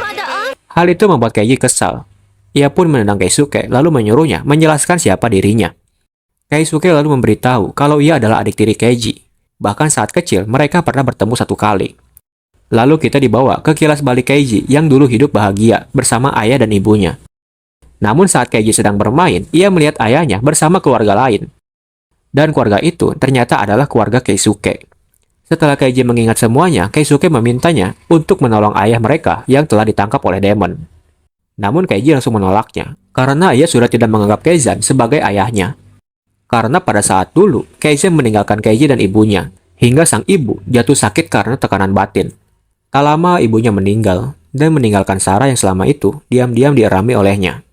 Hal itu membuat Keiji kesal. Ia pun menendang Keisuke lalu menyuruhnya menjelaskan siapa dirinya. Keisuke lalu memberitahu kalau ia adalah adik tiri Keiji. Bahkan saat kecil mereka pernah bertemu satu kali. Lalu kita dibawa ke kilas balik Keiji yang dulu hidup bahagia bersama ayah dan ibunya. Namun saat Keiji sedang bermain, ia melihat ayahnya bersama keluarga lain. Dan keluarga itu ternyata adalah keluarga Keisuke. Setelah Keiji mengingat semuanya, Keisuke memintanya untuk menolong ayah mereka yang telah ditangkap oleh demon. Namun Keiji langsung menolaknya, karena ia sudah tidak menganggap Keizan sebagai ayahnya. Karena pada saat dulu, Keizan meninggalkan Keiji dan ibunya, hingga sang ibu jatuh sakit karena tekanan batin. Tak lama ibunya meninggal, dan meninggalkan Sarah yang selama itu diam-diam dierami olehnya.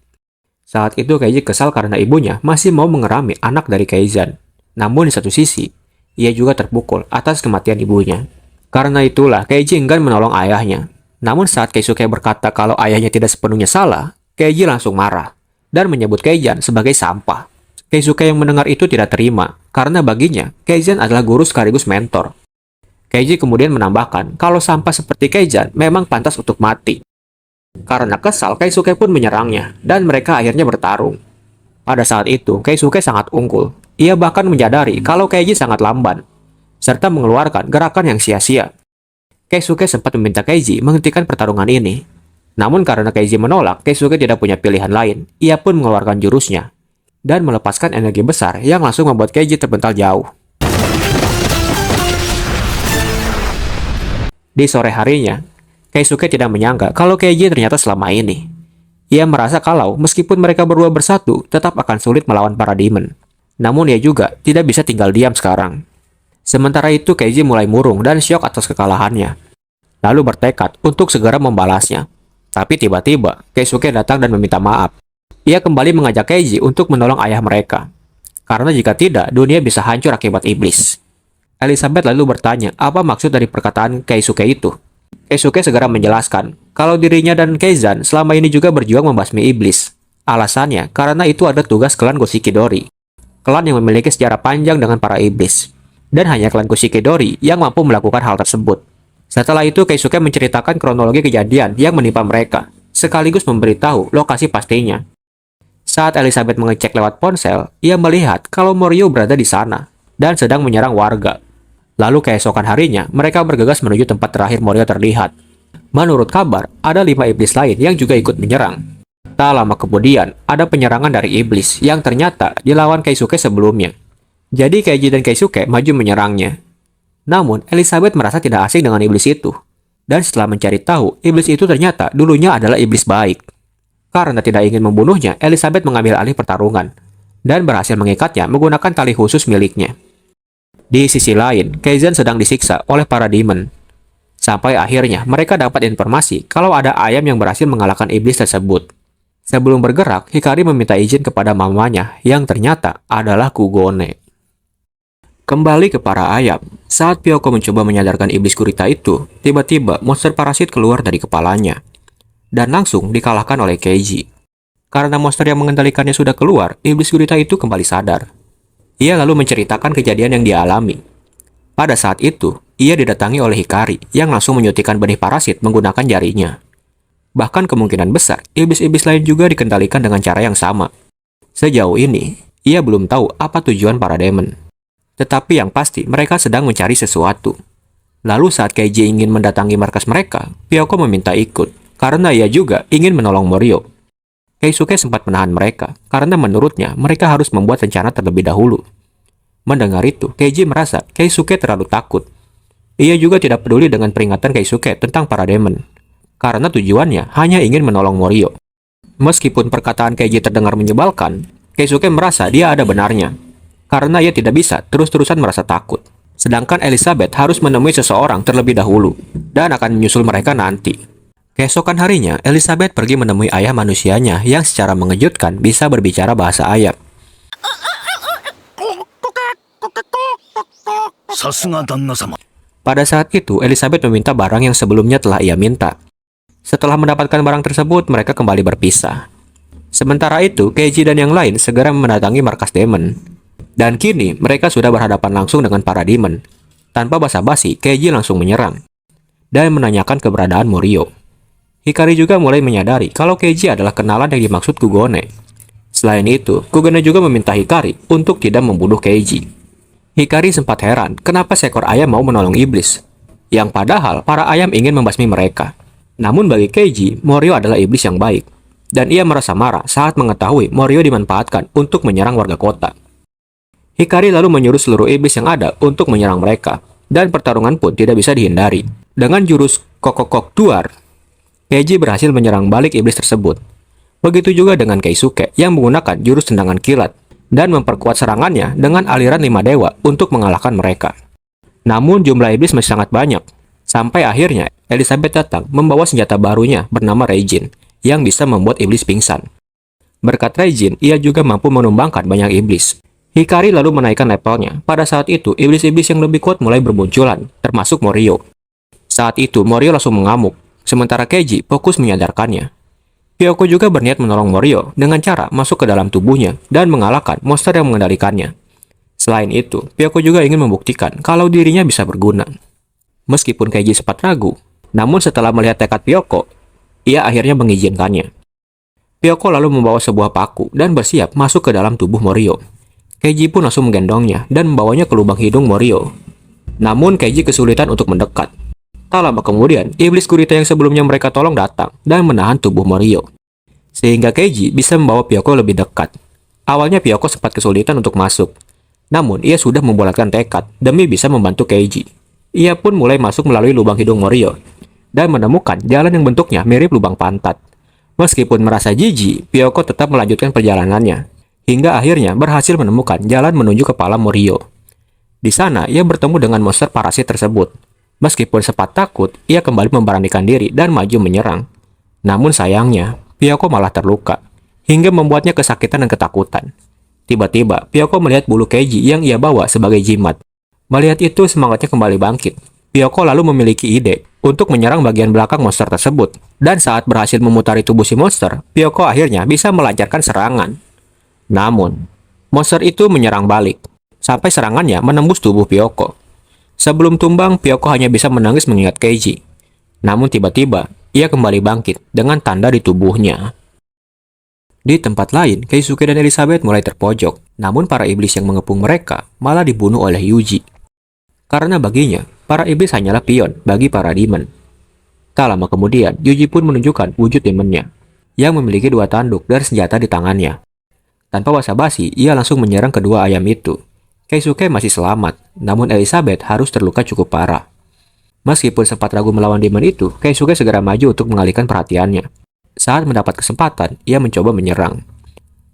Saat itu Keiji kesal karena ibunya masih mau mengerami anak dari Keizan. Namun di satu sisi, ia juga terpukul atas kematian ibunya. Karena itulah Keiji enggan menolong ayahnya. Namun saat Keisuke berkata kalau ayahnya tidak sepenuhnya salah, Keiji langsung marah dan menyebut Keizan sebagai sampah. Keisuke yang mendengar itu tidak terima, karena baginya Keizan adalah guru sekaligus mentor. Keiji kemudian menambahkan kalau sampah seperti Keizan memang pantas untuk mati. Karena kesal, Keisuke pun menyerangnya, dan mereka akhirnya bertarung. Pada saat itu, Keisuke sangat unggul. Ia bahkan menyadari kalau Keiji sangat lamban, serta mengeluarkan gerakan yang sia-sia. Keisuke sempat meminta Keiji menghentikan pertarungan ini. Namun karena Keiji menolak, Keisuke tidak punya pilihan lain. Ia pun mengeluarkan jurusnya, dan melepaskan energi besar yang langsung membuat Keiji terpental jauh. Di sore harinya, Keisuke tidak menyangka kalau Keiji ternyata selama ini. Ia merasa kalau meskipun mereka berdua bersatu, tetap akan sulit melawan para demon. Namun ia juga tidak bisa tinggal diam sekarang. Sementara itu Keiji mulai murung dan syok atas kekalahannya. Lalu bertekad untuk segera membalasnya. Tapi tiba-tiba Keisuke datang dan meminta maaf. Ia kembali mengajak Keiji untuk menolong ayah mereka. Karena jika tidak, dunia bisa hancur akibat iblis. Elizabeth lalu bertanya apa maksud dari perkataan Keisuke itu. Keisuke segera menjelaskan kalau dirinya dan Keizan selama ini juga berjuang membasmi iblis. Alasannya karena itu ada tugas klan Goshikidori. Klan yang memiliki sejarah panjang dengan para iblis. Dan hanya klan Goshikidori yang mampu melakukan hal tersebut. Setelah itu Keisuke menceritakan kronologi kejadian yang menimpa mereka, sekaligus memberitahu lokasi pastinya. Saat Elizabeth mengecek lewat ponsel, ia melihat kalau Morio berada di sana dan sedang menyerang warga. Lalu keesokan harinya, mereka bergegas menuju tempat terakhir Morio terlihat. Menurut kabar, ada 5 iblis lain yang juga ikut menyerang. Tak lama kemudian, ada penyerangan dari iblis yang ternyata dilawan Keisuke sebelumnya. Jadi Keiji dan Keisuke maju menyerangnya. Namun, Elizabeth merasa tidak asing dengan iblis itu. Dan setelah mencari tahu, iblis itu ternyata dulunya adalah iblis baik. Karena tidak ingin membunuhnya, Elizabeth mengambil alih pertarungan dan berhasil mengikatnya menggunakan tali khusus miliknya. Di sisi lain, Keizan sedang disiksa oleh para demon. Sampai akhirnya mereka dapat informasi kalau ada ayam yang berhasil mengalahkan iblis tersebut. Sebelum bergerak, Hikari meminta izin kepada mamanya yang ternyata adalah Kugone. Kembali ke para ayam, saat Pyoko mencoba menyadarkan iblis gurita itu, tiba-tiba monster parasit keluar dari kepalanya. Dan langsung dikalahkan oleh Keiji. Karena monster yang mengendalikannya sudah keluar, iblis gurita itu kembali sadar. Ia lalu menceritakan kejadian yang dia alami. Pada saat itu, ia didatangi oleh Hikari yang langsung menyuntikkan benih parasit menggunakan jarinya. Bahkan kemungkinan besar, iblis-iblis lain juga dikendalikan dengan cara yang sama. Sejauh ini, ia belum tahu apa tujuan para demon. Tetapi yang pasti, mereka sedang mencari sesuatu. Lalu saat Keiji ingin mendatangi markas mereka, Pyoko meminta ikut, karena ia juga ingin menolong Morio. Keisuke sempat menahan mereka, karena menurutnya mereka harus membuat rencana terlebih dahulu. Mendengar itu, Keiji merasa Keisuke terlalu takut. Ia juga tidak peduli dengan peringatan Keisuke tentang para demon. Karena tujuannya hanya ingin menolong Morio. Meskipun perkataan Keiji terdengar menyebalkan, Keisuke merasa dia ada benarnya. Karena ia tidak bisa terus-terusan merasa takut. Sedangkan Elizabeth harus menemui seseorang terlebih dahulu, dan akan menyusul mereka nanti. Keesokan harinya, Elizabeth pergi menemui ayah manusianya yang secara mengejutkan bisa berbicara bahasa ayam. Pada saat itu, Elizabeth meminta barang yang sebelumnya telah ia minta. Setelah mendapatkan barang tersebut, mereka kembali berpisah. Sementara itu, Keiji dan yang lain segera mendatangi markas Demon. Dan kini, mereka sudah berhadapan langsung dengan para Demon. Tanpa basa-basi, Keiji langsung menyerang dan menanyakan keberadaan Morio. Hikari juga mulai menyadari kalau Keiji adalah kenalan yang dimaksud Kugone. Selain itu, Kugone juga meminta Hikari untuk tidak membunuh Keiji. Hikari sempat heran kenapa seekor ayam mau menolong iblis, yang padahal para ayam ingin membasmi mereka. Namun bagi Keiji, Morio adalah iblis yang baik, dan ia merasa marah saat mengetahui Morio dimanfaatkan untuk menyerang warga kota. Hikari lalu menyuruh seluruh iblis yang ada untuk menyerang mereka, dan pertarungan pun tidak bisa dihindari. Dengan jurus Kokokok Duar, Keiji berhasil menyerang balik iblis tersebut. Begitu juga dengan Keisuke yang menggunakan jurus tendangan kilat dan memperkuat serangannya dengan aliran 5 dewa untuk mengalahkan mereka. Namun jumlah iblis masih sangat banyak. Sampai akhirnya Elizabeth datang membawa senjata barunya bernama Raijin yang bisa membuat iblis pingsan. Berkat Raijin, ia juga mampu menumbangkan banyak iblis. Hikari lalu menaikkan levelnya. Pada saat itu, iblis-iblis yang lebih kuat mulai bermunculan, termasuk Morio. Saat itu, Morio langsung mengamuk. Sementara Keiji fokus menyadarkannya. Pyoko juga berniat menolong Morio dengan cara masuk ke dalam tubuhnya dan mengalahkan monster yang mengendalikannya. Selain itu, Pyoko juga ingin membuktikan kalau dirinya bisa berguna. Meskipun Keiji sempat ragu, namun setelah melihat tekad Pyoko, ia akhirnya mengizinkannya. Pyoko lalu membawa sebuah paku dan bersiap masuk ke dalam tubuh Morio. Keiji pun langsung menggendongnya dan membawanya ke lubang hidung Morio. Namun Keiji kesulitan untuk mendekat. Tak lama kemudian, iblis gurita yang sebelumnya mereka tolong datang dan menahan tubuh Morio. Sehingga Keiji bisa membawa Pyoko lebih dekat. Awalnya Pyoko sempat kesulitan untuk masuk. Namun, ia sudah membulatkan tekad demi bisa membantu Keiji. Ia pun mulai masuk melalui lubang hidung Morio dan menemukan jalan yang bentuknya mirip lubang pantat. Meskipun merasa jijik, Pyoko tetap melanjutkan perjalanannya. Hingga akhirnya berhasil menemukan jalan menuju kepala Morio. Di sana, ia bertemu dengan monster parasit tersebut. Meskipun sempat takut, ia kembali memberanikan diri dan maju menyerang. Namun sayangnya, Pyoko malah terluka, hingga membuatnya kesakitan dan ketakutan. Tiba-tiba, Pyoko melihat bulu Keiji yang ia bawa sebagai jimat. Melihat itu, semangatnya kembali bangkit. Pyoko lalu memiliki ide untuk menyerang bagian belakang monster tersebut. Dan saat berhasil memutari tubuh si monster, Pyoko akhirnya bisa melancarkan serangan. Namun, monster itu menyerang balik, sampai serangannya menembus tubuh Pyoko. Sebelum tumbang, Pyoko hanya bisa menangis mengingat Keiji. Namun tiba-tiba, ia kembali bangkit dengan tanda di tubuhnya. Di tempat lain, Keisuke dan Elizabeth mulai terpojok. Namun para iblis yang mengepung mereka malah dibunuh oleh Yuji. Karena baginya, para iblis hanyalah pion bagi para demon. Tak lama kemudian, Yuji pun menunjukkan wujud demonnya, yang memiliki 2 tanduk dan senjata di tangannya. Tanpa basa-basi, ia langsung menyerang kedua ayam itu. Keisuke masih selamat, namun Elizabeth harus terluka cukup parah. Meskipun sempat ragu melawan demon itu, Keisuke segera maju untuk mengalihkan perhatiannya. Saat mendapat kesempatan, ia mencoba menyerang.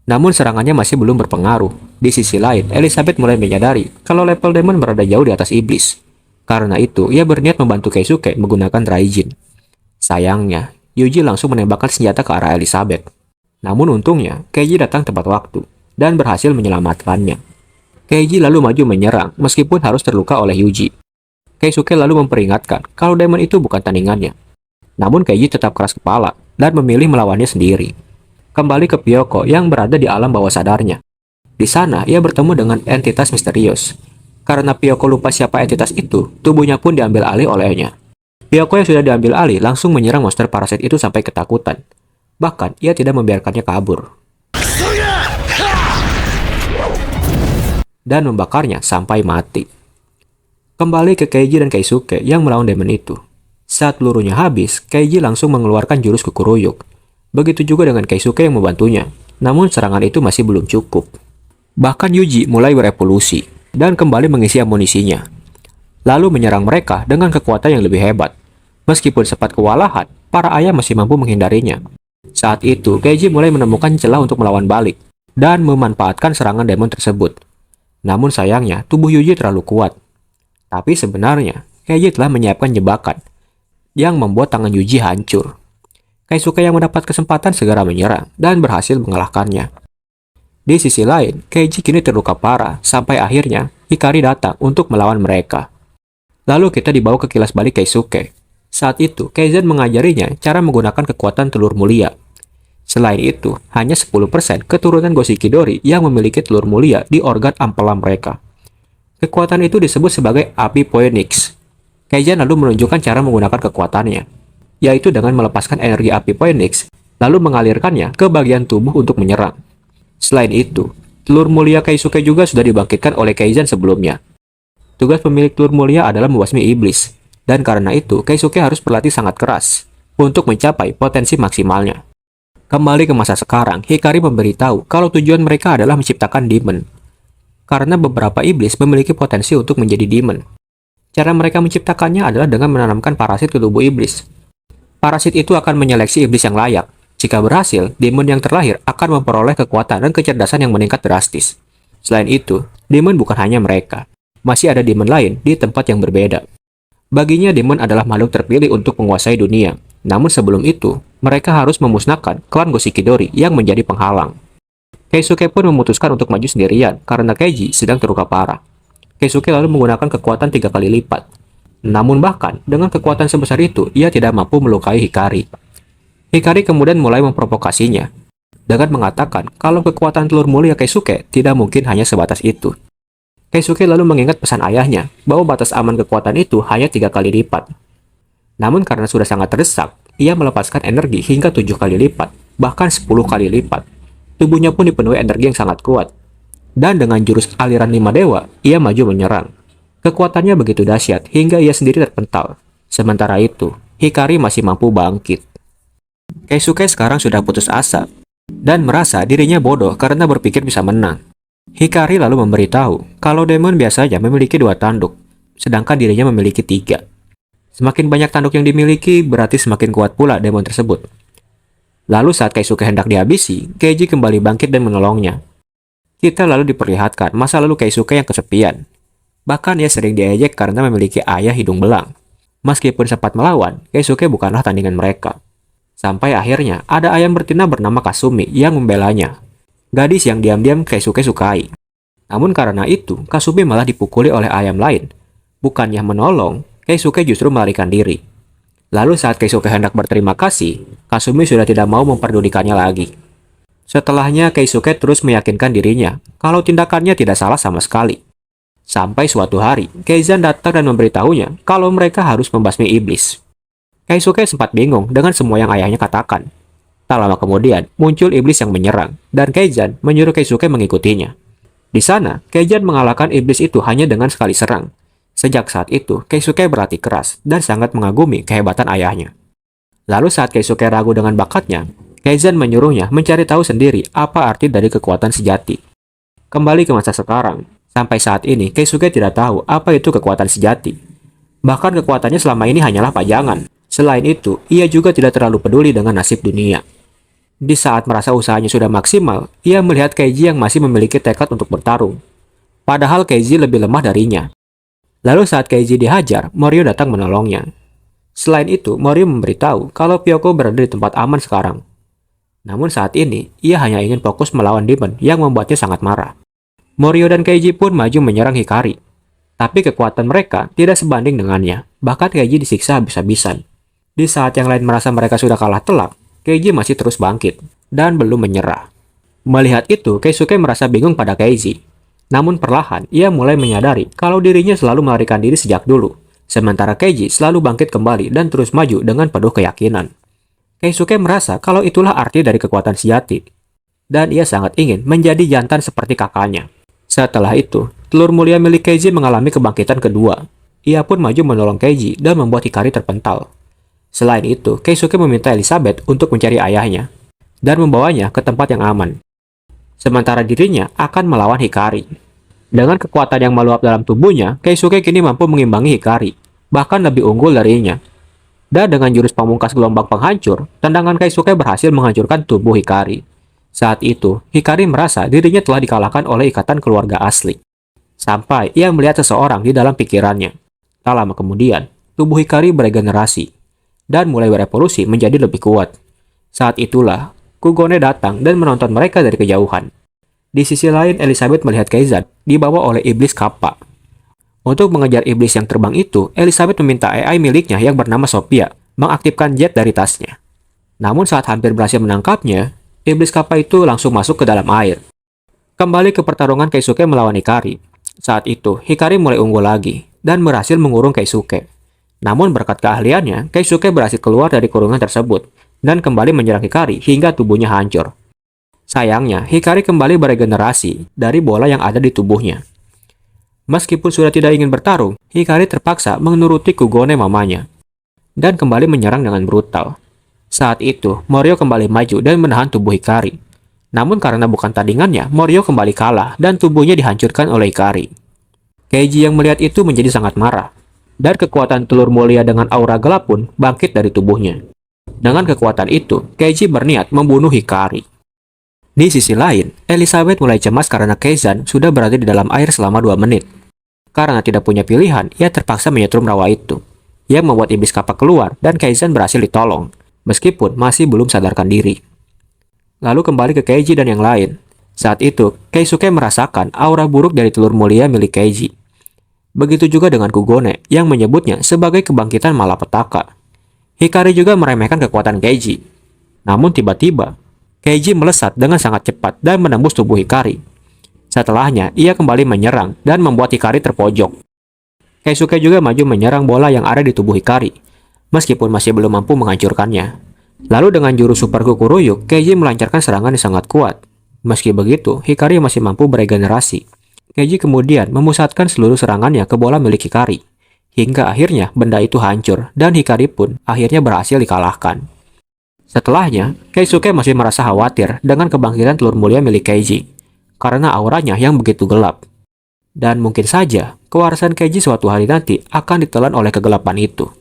Namun serangannya masih belum berpengaruh. Di sisi lain, Elizabeth mulai menyadari kalau level demon berada jauh di atas iblis. Karena itu, ia berniat membantu Keisuke menggunakan Raijin. Sayangnya, Yuji langsung menembakkan senjata ke arah Elizabeth. Namun untungnya, Keiji datang tepat waktu dan berhasil menyelamatkannya. Keiji lalu maju menyerang meskipun harus terluka oleh Yuji. Keisuke lalu memperingatkan kalau demon itu bukan tandingannya. Namun Keiji tetap keras kepala dan memilih melawannya sendiri. Kembali ke Pyoko yang berada di alam bawah sadarnya. Di sana ia bertemu dengan entitas misterius. Karena Pyoko lupa siapa entitas itu, tubuhnya pun diambil alih olehnya. Pyoko yang sudah diambil alih langsung menyerang monster parasit itu sampai ketakutan. Bahkan ia tidak membiarkannya kabur. Dan membakarnya sampai mati. Kembali ke Keiji dan Keisuke yang melawan demon itu. Saat pelurunya habis, Keiji langsung mengeluarkan jurus Kukuruyuk. Begitu juga dengan Keisuke yang membantunya. Namun serangan itu masih belum cukup. Bahkan Yuji mulai berevolusi dan kembali mengisi amunisinya. Lalu menyerang mereka dengan kekuatan yang lebih hebat. Meskipun sempat kewalahan, para ayam masih mampu menghindarinya. Saat itu, Keiji mulai menemukan celah untuk melawan balik dan memanfaatkan serangan demon tersebut. Namun sayangnya, tubuh Yuji terlalu kuat. Tapi sebenarnya, Keiji telah menyiapkan jebakan yang membuat tangan Yuji hancur. Keisuke yang mendapat kesempatan segera menyerang dan berhasil mengalahkannya. Di sisi lain, Keiji kini terluka parah sampai akhirnya Hikari datang untuk melawan mereka. Lalu kita dibawa ke kilas balik Keisuke. Saat itu, Kaizen mengajarinya cara menggunakan kekuatan telur mulia. Selain itu, hanya 10% keturunan Goshikidori yang memiliki telur mulia di organ ampela mereka. Kekuatan itu disebut sebagai api Phoenix. Kaizen lalu menunjukkan cara menggunakan kekuatannya, yaitu dengan melepaskan energi api Phoenix, lalu mengalirkannya ke bagian tubuh untuk menyerang. Selain itu, telur mulia Keisuke juga sudah dibangkitkan oleh Kaizen sebelumnya. Tugas pemilik telur mulia adalah membasmi iblis, dan karena itu Keisuke harus berlatih sangat keras untuk mencapai potensi maksimalnya. Kembali ke masa sekarang, Hikari memberitahu kalau tujuan mereka adalah menciptakan demon. Karena beberapa iblis memiliki potensi untuk menjadi demon. Cara mereka menciptakannya adalah dengan menanamkan parasit ke tubuh iblis. Parasit itu akan menyeleksi iblis yang layak. Jika berhasil, demon yang terlahir akan memperoleh kekuatan dan kecerdasan yang meningkat drastis. Selain itu, demon bukan hanya mereka. Masih ada demon lain di tempat yang berbeda. Baginya, demon adalah makhluk terpilih untuk menguasai dunia. Namun sebelum itu, mereka harus memusnahkan klan Goshikidori yang menjadi penghalang. Keisuke pun memutuskan untuk maju sendirian karena Keiji sedang terluka parah. Keisuke lalu menggunakan kekuatan 3 kali lipat. Namun bahkan dengan kekuatan sebesar itu, ia tidak mampu melukai Hikari. Hikari kemudian mulai memprovokasinya dengan mengatakan kalau kekuatan telur mulia Keisuke tidak mungkin hanya sebatas itu. Keisuke lalu mengingat pesan ayahnya bahwa batas aman kekuatan itu hanya 3 kali lipat. Namun karena sudah sangat terdesak, ia melepaskan energi hingga 7 kali lipat, bahkan 10 kali lipat. Tubuhnya pun dipenuhi energi yang sangat kuat. Dan dengan jurus aliran 5 dewa, ia maju menyerang. Kekuatannya begitu dahsyat hingga ia sendiri terpental. Sementara itu, Hikari masih mampu bangkit. Keisuke sekarang sudah putus asa dan merasa dirinya bodoh karena berpikir bisa menang. Hikari lalu memberitahu kalau demon biasanya memiliki 2 tanduk, sedangkan dirinya memiliki 3. Semakin banyak tanduk yang dimiliki, berarti semakin kuat pula demon tersebut. Lalu saat Keisuke hendak dihabisi, Keiji kembali bangkit dan menolongnya. Kita lalu diperlihatkan masa lalu Keisuke yang kesepian. Bahkan ia sering diejek karena memiliki ayah hidung belang. Meskipun sempat melawan, Keisuke bukanlah tandingan mereka. Sampai akhirnya ada ayam betina bernama Kasumi yang membelanya. Gadis yang diam-diam Keisuke sukai. Namun karena itu, Kasumi malah dipukuli oleh ayam lain. Bukannya menolong, Keisuke justru melarikan diri. Lalu saat Keisuke hendak berterima kasih, Kasumi sudah tidak mau memperdulikannya lagi. Setelahnya Keisuke terus meyakinkan dirinya kalau tindakannya tidak salah sama sekali. Sampai suatu hari, Kaizen datang dan memberitahunya kalau mereka harus membasmi iblis. Keisuke sempat bingung dengan semua yang ayahnya katakan. Tak lama kemudian, muncul iblis yang menyerang, dan Kaizen menyuruh Keisuke mengikutinya. Di sana, Kaizen mengalahkan iblis itu hanya dengan sekali serang. Sejak saat itu, Keisuke berlatih keras dan sangat mengagumi kehebatan ayahnya. Lalu saat Keisuke ragu dengan bakatnya, Kaizen menyuruhnya mencari tahu sendiri apa arti dari kekuatan sejati. Kembali ke masa sekarang, sampai saat ini Keisuke tidak tahu apa itu kekuatan sejati. Bahkan kekuatannya selama ini hanyalah pajangan. Selain itu, ia juga tidak terlalu peduli dengan nasib dunia. Di saat merasa usahanya sudah maksimal, ia melihat Keiji yang masih memiliki tekad untuk bertarung. Padahal Keiji lebih lemah darinya. Lalu saat Keiji dihajar, Morio datang menolongnya. Selain itu, Morio memberitahu kalau Pyoko berada di tempat aman sekarang. Namun saat ini, ia hanya ingin fokus melawan demon yang membuatnya sangat marah. Morio dan Keiji pun maju menyerang Hikari. Tapi kekuatan mereka tidak sebanding dengannya, bahkan Keiji disiksa habis-habisan. Di saat yang lain merasa mereka sudah kalah telak, Keiji masih terus bangkit, dan belum menyerah. Melihat itu, Keisuke merasa bingung pada Keiji. Namun perlahan, ia mulai menyadari kalau dirinya selalu melarikan diri sejak dulu. Sementara Keiji selalu bangkit kembali dan terus maju dengan penuh keyakinan. Keisuke merasa kalau itulah arti dari kekuatan sejati. Dan ia sangat ingin menjadi jantan seperti kakaknya. Setelah itu, telur mulia milik Keiji mengalami kebangkitan kedua. Ia pun maju menolong Keiji dan membuat Hikari terpental. Selain itu, Keisuke meminta Elizabeth untuk mencari ayahnya dan membawanya ke tempat yang aman. Sementara dirinya akan melawan Hikari. Dengan kekuatan yang meluap dalam tubuhnya, Keisuke kini mampu mengimbangi Hikari, bahkan lebih unggul darinya. Dan dengan jurus pamungkas gelombang penghancur, tendangan Keisuke berhasil menghancurkan tubuh Hikari. Saat itu, Hikari merasa dirinya telah dikalahkan oleh ikatan keluarga asli. Sampai ia melihat seseorang di dalam pikirannya. Tak lama kemudian, tubuh Hikari beregenerasi dan mulai berevolusi menjadi lebih kuat. Saat itulah, Kugone datang dan menonton mereka dari kejauhan. Di sisi lain, Elizabeth melihat Kaizen dibawa oleh iblis Kappa. Untuk mengejar iblis yang terbang itu, Elizabeth meminta AI miliknya yang bernama Sophia mengaktifkan jet dari tasnya. Namun saat hampir berhasil menangkapnya, iblis kappa itu langsung masuk ke dalam air. Kembali ke pertarungan Keisuke melawan Hikari. Saat itu, Hikari mulai unggul lagi dan berhasil mengurung Keisuke. Namun berkat keahliannya, Keisuke berhasil keluar dari kurungan tersebut dan kembali menyerang Hikari hingga tubuhnya hancur. Sayangnya, Hikari kembali beregenerasi dari bola yang ada di tubuhnya. Meskipun sudah tidak ingin bertarung, Hikari terpaksa menuruti Kugone mamanya dan kembali menyerang dengan brutal. Saat itu, Morio kembali maju dan menahan tubuh Hikari. Namun karena bukan tandingannya, Morio kembali kalah dan tubuhnya dihancurkan oleh Hikari. Keiji yang melihat itu menjadi sangat marah, dan kekuatan telur mulia dengan aura gelap pun bangkit dari tubuhnya. Dengan kekuatan itu, Keiji berniat membunuh Hikari. Di sisi lain, Elizabeth mulai cemas karena Keizan sudah berada di dalam air selama 2 menit. Karena tidak punya pilihan, ia terpaksa menyetrum rawa itu, yang membuat iblis kappa keluar dan Keizan berhasil ditolong, meskipun masih belum sadarkan diri. Lalu kembali ke Keiji dan yang lain. Saat itu, Keisuke merasakan aura buruk dari telur mulia milik Keiji. Begitu juga dengan Kugone yang menyebutnya sebagai kebangkitan malapetaka. Hikari juga meremehkan kekuatan Keiji. Namun tiba-tiba, Keiji melesat dengan sangat cepat dan menembus tubuh Hikari. Setelahnya, ia kembali menyerang dan membuat Hikari terpojok. Keisuke juga maju menyerang bola yang ada di tubuh Hikari, meskipun masih belum mampu menghancurkannya. Lalu dengan jurus Super Kukuruyuk, Keiji melancarkan serangan yang sangat kuat. Meski begitu, Hikari masih mampu beregenerasi. Keiji kemudian memusatkan seluruh serangannya ke bola milik Hikari, hingga akhirnya benda itu hancur dan Hikari pun akhirnya berhasil dikalahkan. Setelahnya, Keisuke masih merasa khawatir dengan kebangkitan telur mulia milik Keiji, karena auranya yang begitu gelap. Dan mungkin saja, kewarasan Keiji suatu hari nanti akan ditelan oleh kegelapan itu.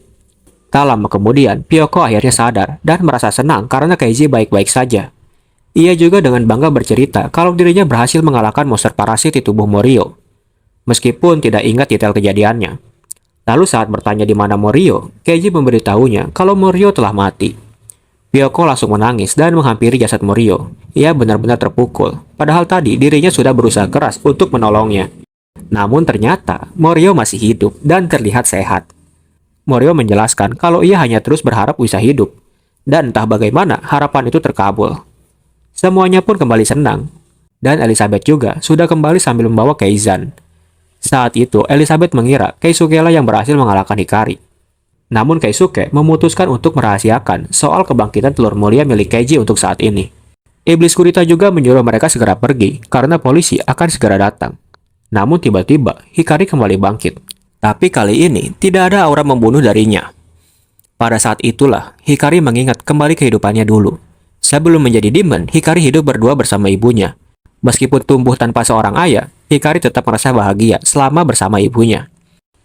Tak lama kemudian, Pyoko akhirnya sadar dan merasa senang karena Keiji baik-baik saja. Ia juga dengan bangga bercerita kalau dirinya berhasil mengalahkan monster parasit di tubuh Morio, meskipun tidak ingat detail kejadiannya. Lalu saat bertanya di mana Morio, Keiji memberitahunya kalau Morio telah mati. Pyoko langsung menangis dan menghampiri jasad Morio. Ia benar-benar terpukul, padahal tadi dirinya sudah berusaha keras untuk menolongnya. Namun ternyata Morio masih hidup dan terlihat sehat. Morio menjelaskan kalau ia hanya terus berharap bisa hidup, dan entah bagaimana harapan itu terkabul. Semuanya pun kembali senang, dan Elizabeth juga sudah kembali sambil membawa Keizan. Saat itu Elizabeth mengira Keisuke lah yang berhasil mengalahkan Hikari. Namun Keisuke memutuskan untuk merahasiakan soal kebangkitan telur mulia milik Keiji untuk saat ini. Iblis Kurita juga menyuruh mereka segera pergi karena polisi akan segera datang. Namun tiba-tiba Hikari kembali bangkit. Tapi kali ini tidak ada aura membunuh darinya. Pada saat itulah Hikari mengingat kembali kehidupannya dulu. Sebelum menjadi demon, Hikari hidup berdua bersama ibunya. Meskipun tumbuh tanpa seorang ayah, Hikari tetap merasa bahagia selama bersama ibunya.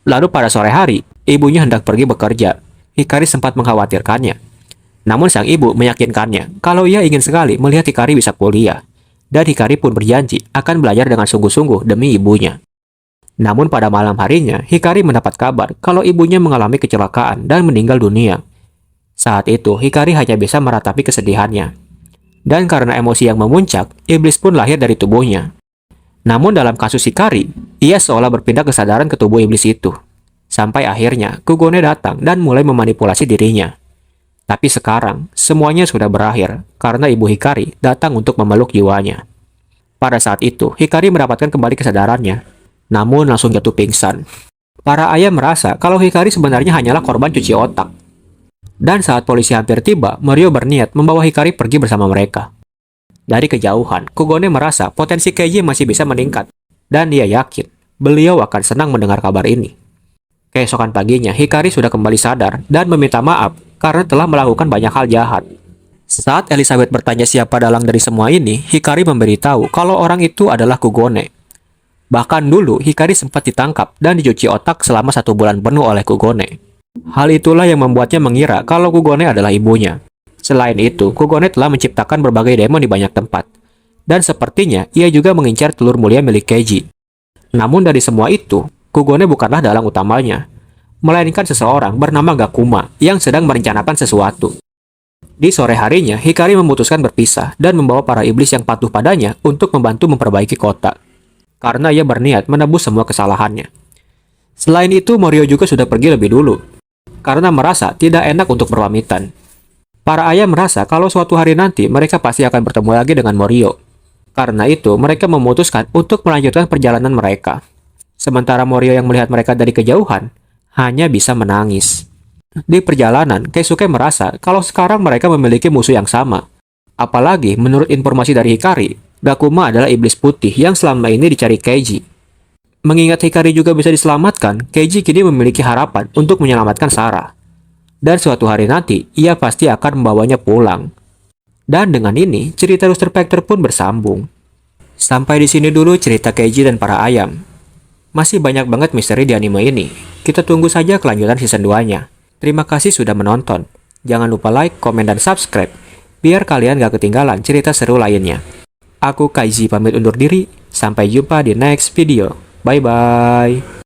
Lalu pada sore hari, ibunya hendak pergi bekerja. Hikari sempat mengkhawatirkannya. Namun sang ibu meyakinkannya kalau ia ingin sekali melihat Hikari bisa kuliah. Dan Hikari pun berjanji akan belajar dengan sungguh-sungguh demi ibunya. Namun pada malam harinya, Hikari mendapat kabar kalau ibunya mengalami kecelakaan dan meninggal dunia. Saat itu, Hikari hanya bisa meratapi kesedihannya. Dan karena emosi yang memuncak, iblis pun lahir dari tubuhnya. Namun dalam kasus Hikari, ia seolah berpindah kesadaran ke tubuh iblis itu. Sampai akhirnya, Kugone datang dan mulai memanipulasi dirinya. Tapi sekarang, semuanya sudah berakhir karena ibu Hikari datang untuk memeluk jiwanya. Pada saat itu, Hikari mendapatkan kembali kesadarannya, namun langsung jatuh pingsan. Para ayah merasa kalau Hikari sebenarnya hanyalah korban cuci otak. Dan saat polisi hampir tiba, Morio berniat membawa Hikari pergi bersama mereka. Dari kejauhan, Kugone merasa potensi Keiji masih bisa meningkat, dan dia yakin beliau akan senang mendengar kabar ini. Keesokan paginya, Hikari sudah kembali sadar dan meminta maaf karena telah melakukan banyak hal jahat. Saat Elizabeth bertanya siapa dalang dari semua ini, Hikari memberitahu kalau orang itu adalah Kugone. Bahkan dulu, Hikari sempat ditangkap dan dicuci otak selama 1 bulan penuh oleh Kugone. Hal itulah yang membuatnya mengira kalau Kugone adalah ibunya. Selain itu, Kugone telah menciptakan berbagai demon di banyak tempat. Dan sepertinya, ia juga mengincar telur mulia milik Keiji. Namun dari semua itu, Kugone bukanlah dalang utamanya, melainkan seseorang bernama Gakuma yang sedang merencanakan sesuatu. Di sore harinya, Hikari memutuskan berpisah dan membawa para iblis yang patuh padanya untuk membantu memperbaiki kota. Karena ia berniat menebus semua kesalahannya. Selain itu, Morio juga sudah pergi lebih dulu, karena merasa tidak enak untuk berpamitan. Para ayah merasa kalau suatu hari nanti mereka pasti akan bertemu lagi dengan Morio. Karena itu, mereka memutuskan untuk melanjutkan perjalanan mereka. Sementara Morio yang melihat mereka dari kejauhan, hanya bisa menangis. Di perjalanan, Keisuke merasa kalau sekarang mereka memiliki musuh yang sama. Apalagi, menurut informasi dari Hikari, Gakuma adalah iblis putih yang selama ini dicari Keiji. Mengingat Hikari juga bisa diselamatkan, Keiji kini memiliki harapan untuk menyelamatkan Sarah. Dan suatu hari nanti, ia pasti akan membawanya pulang. Dan dengan ini, cerita Rooster Factor pun bersambung. Sampai di sini dulu cerita Keiji dan para ayam. Masih banyak banget misteri di anime ini. Kita tunggu saja kelanjutan season 2-nya. Terima kasih sudah menonton. Jangan lupa like, komen, dan subscribe, biar kalian gak ketinggalan cerita seru lainnya. Aku Kaizi pamit undur diri, sampai jumpa di next video. Bye-bye.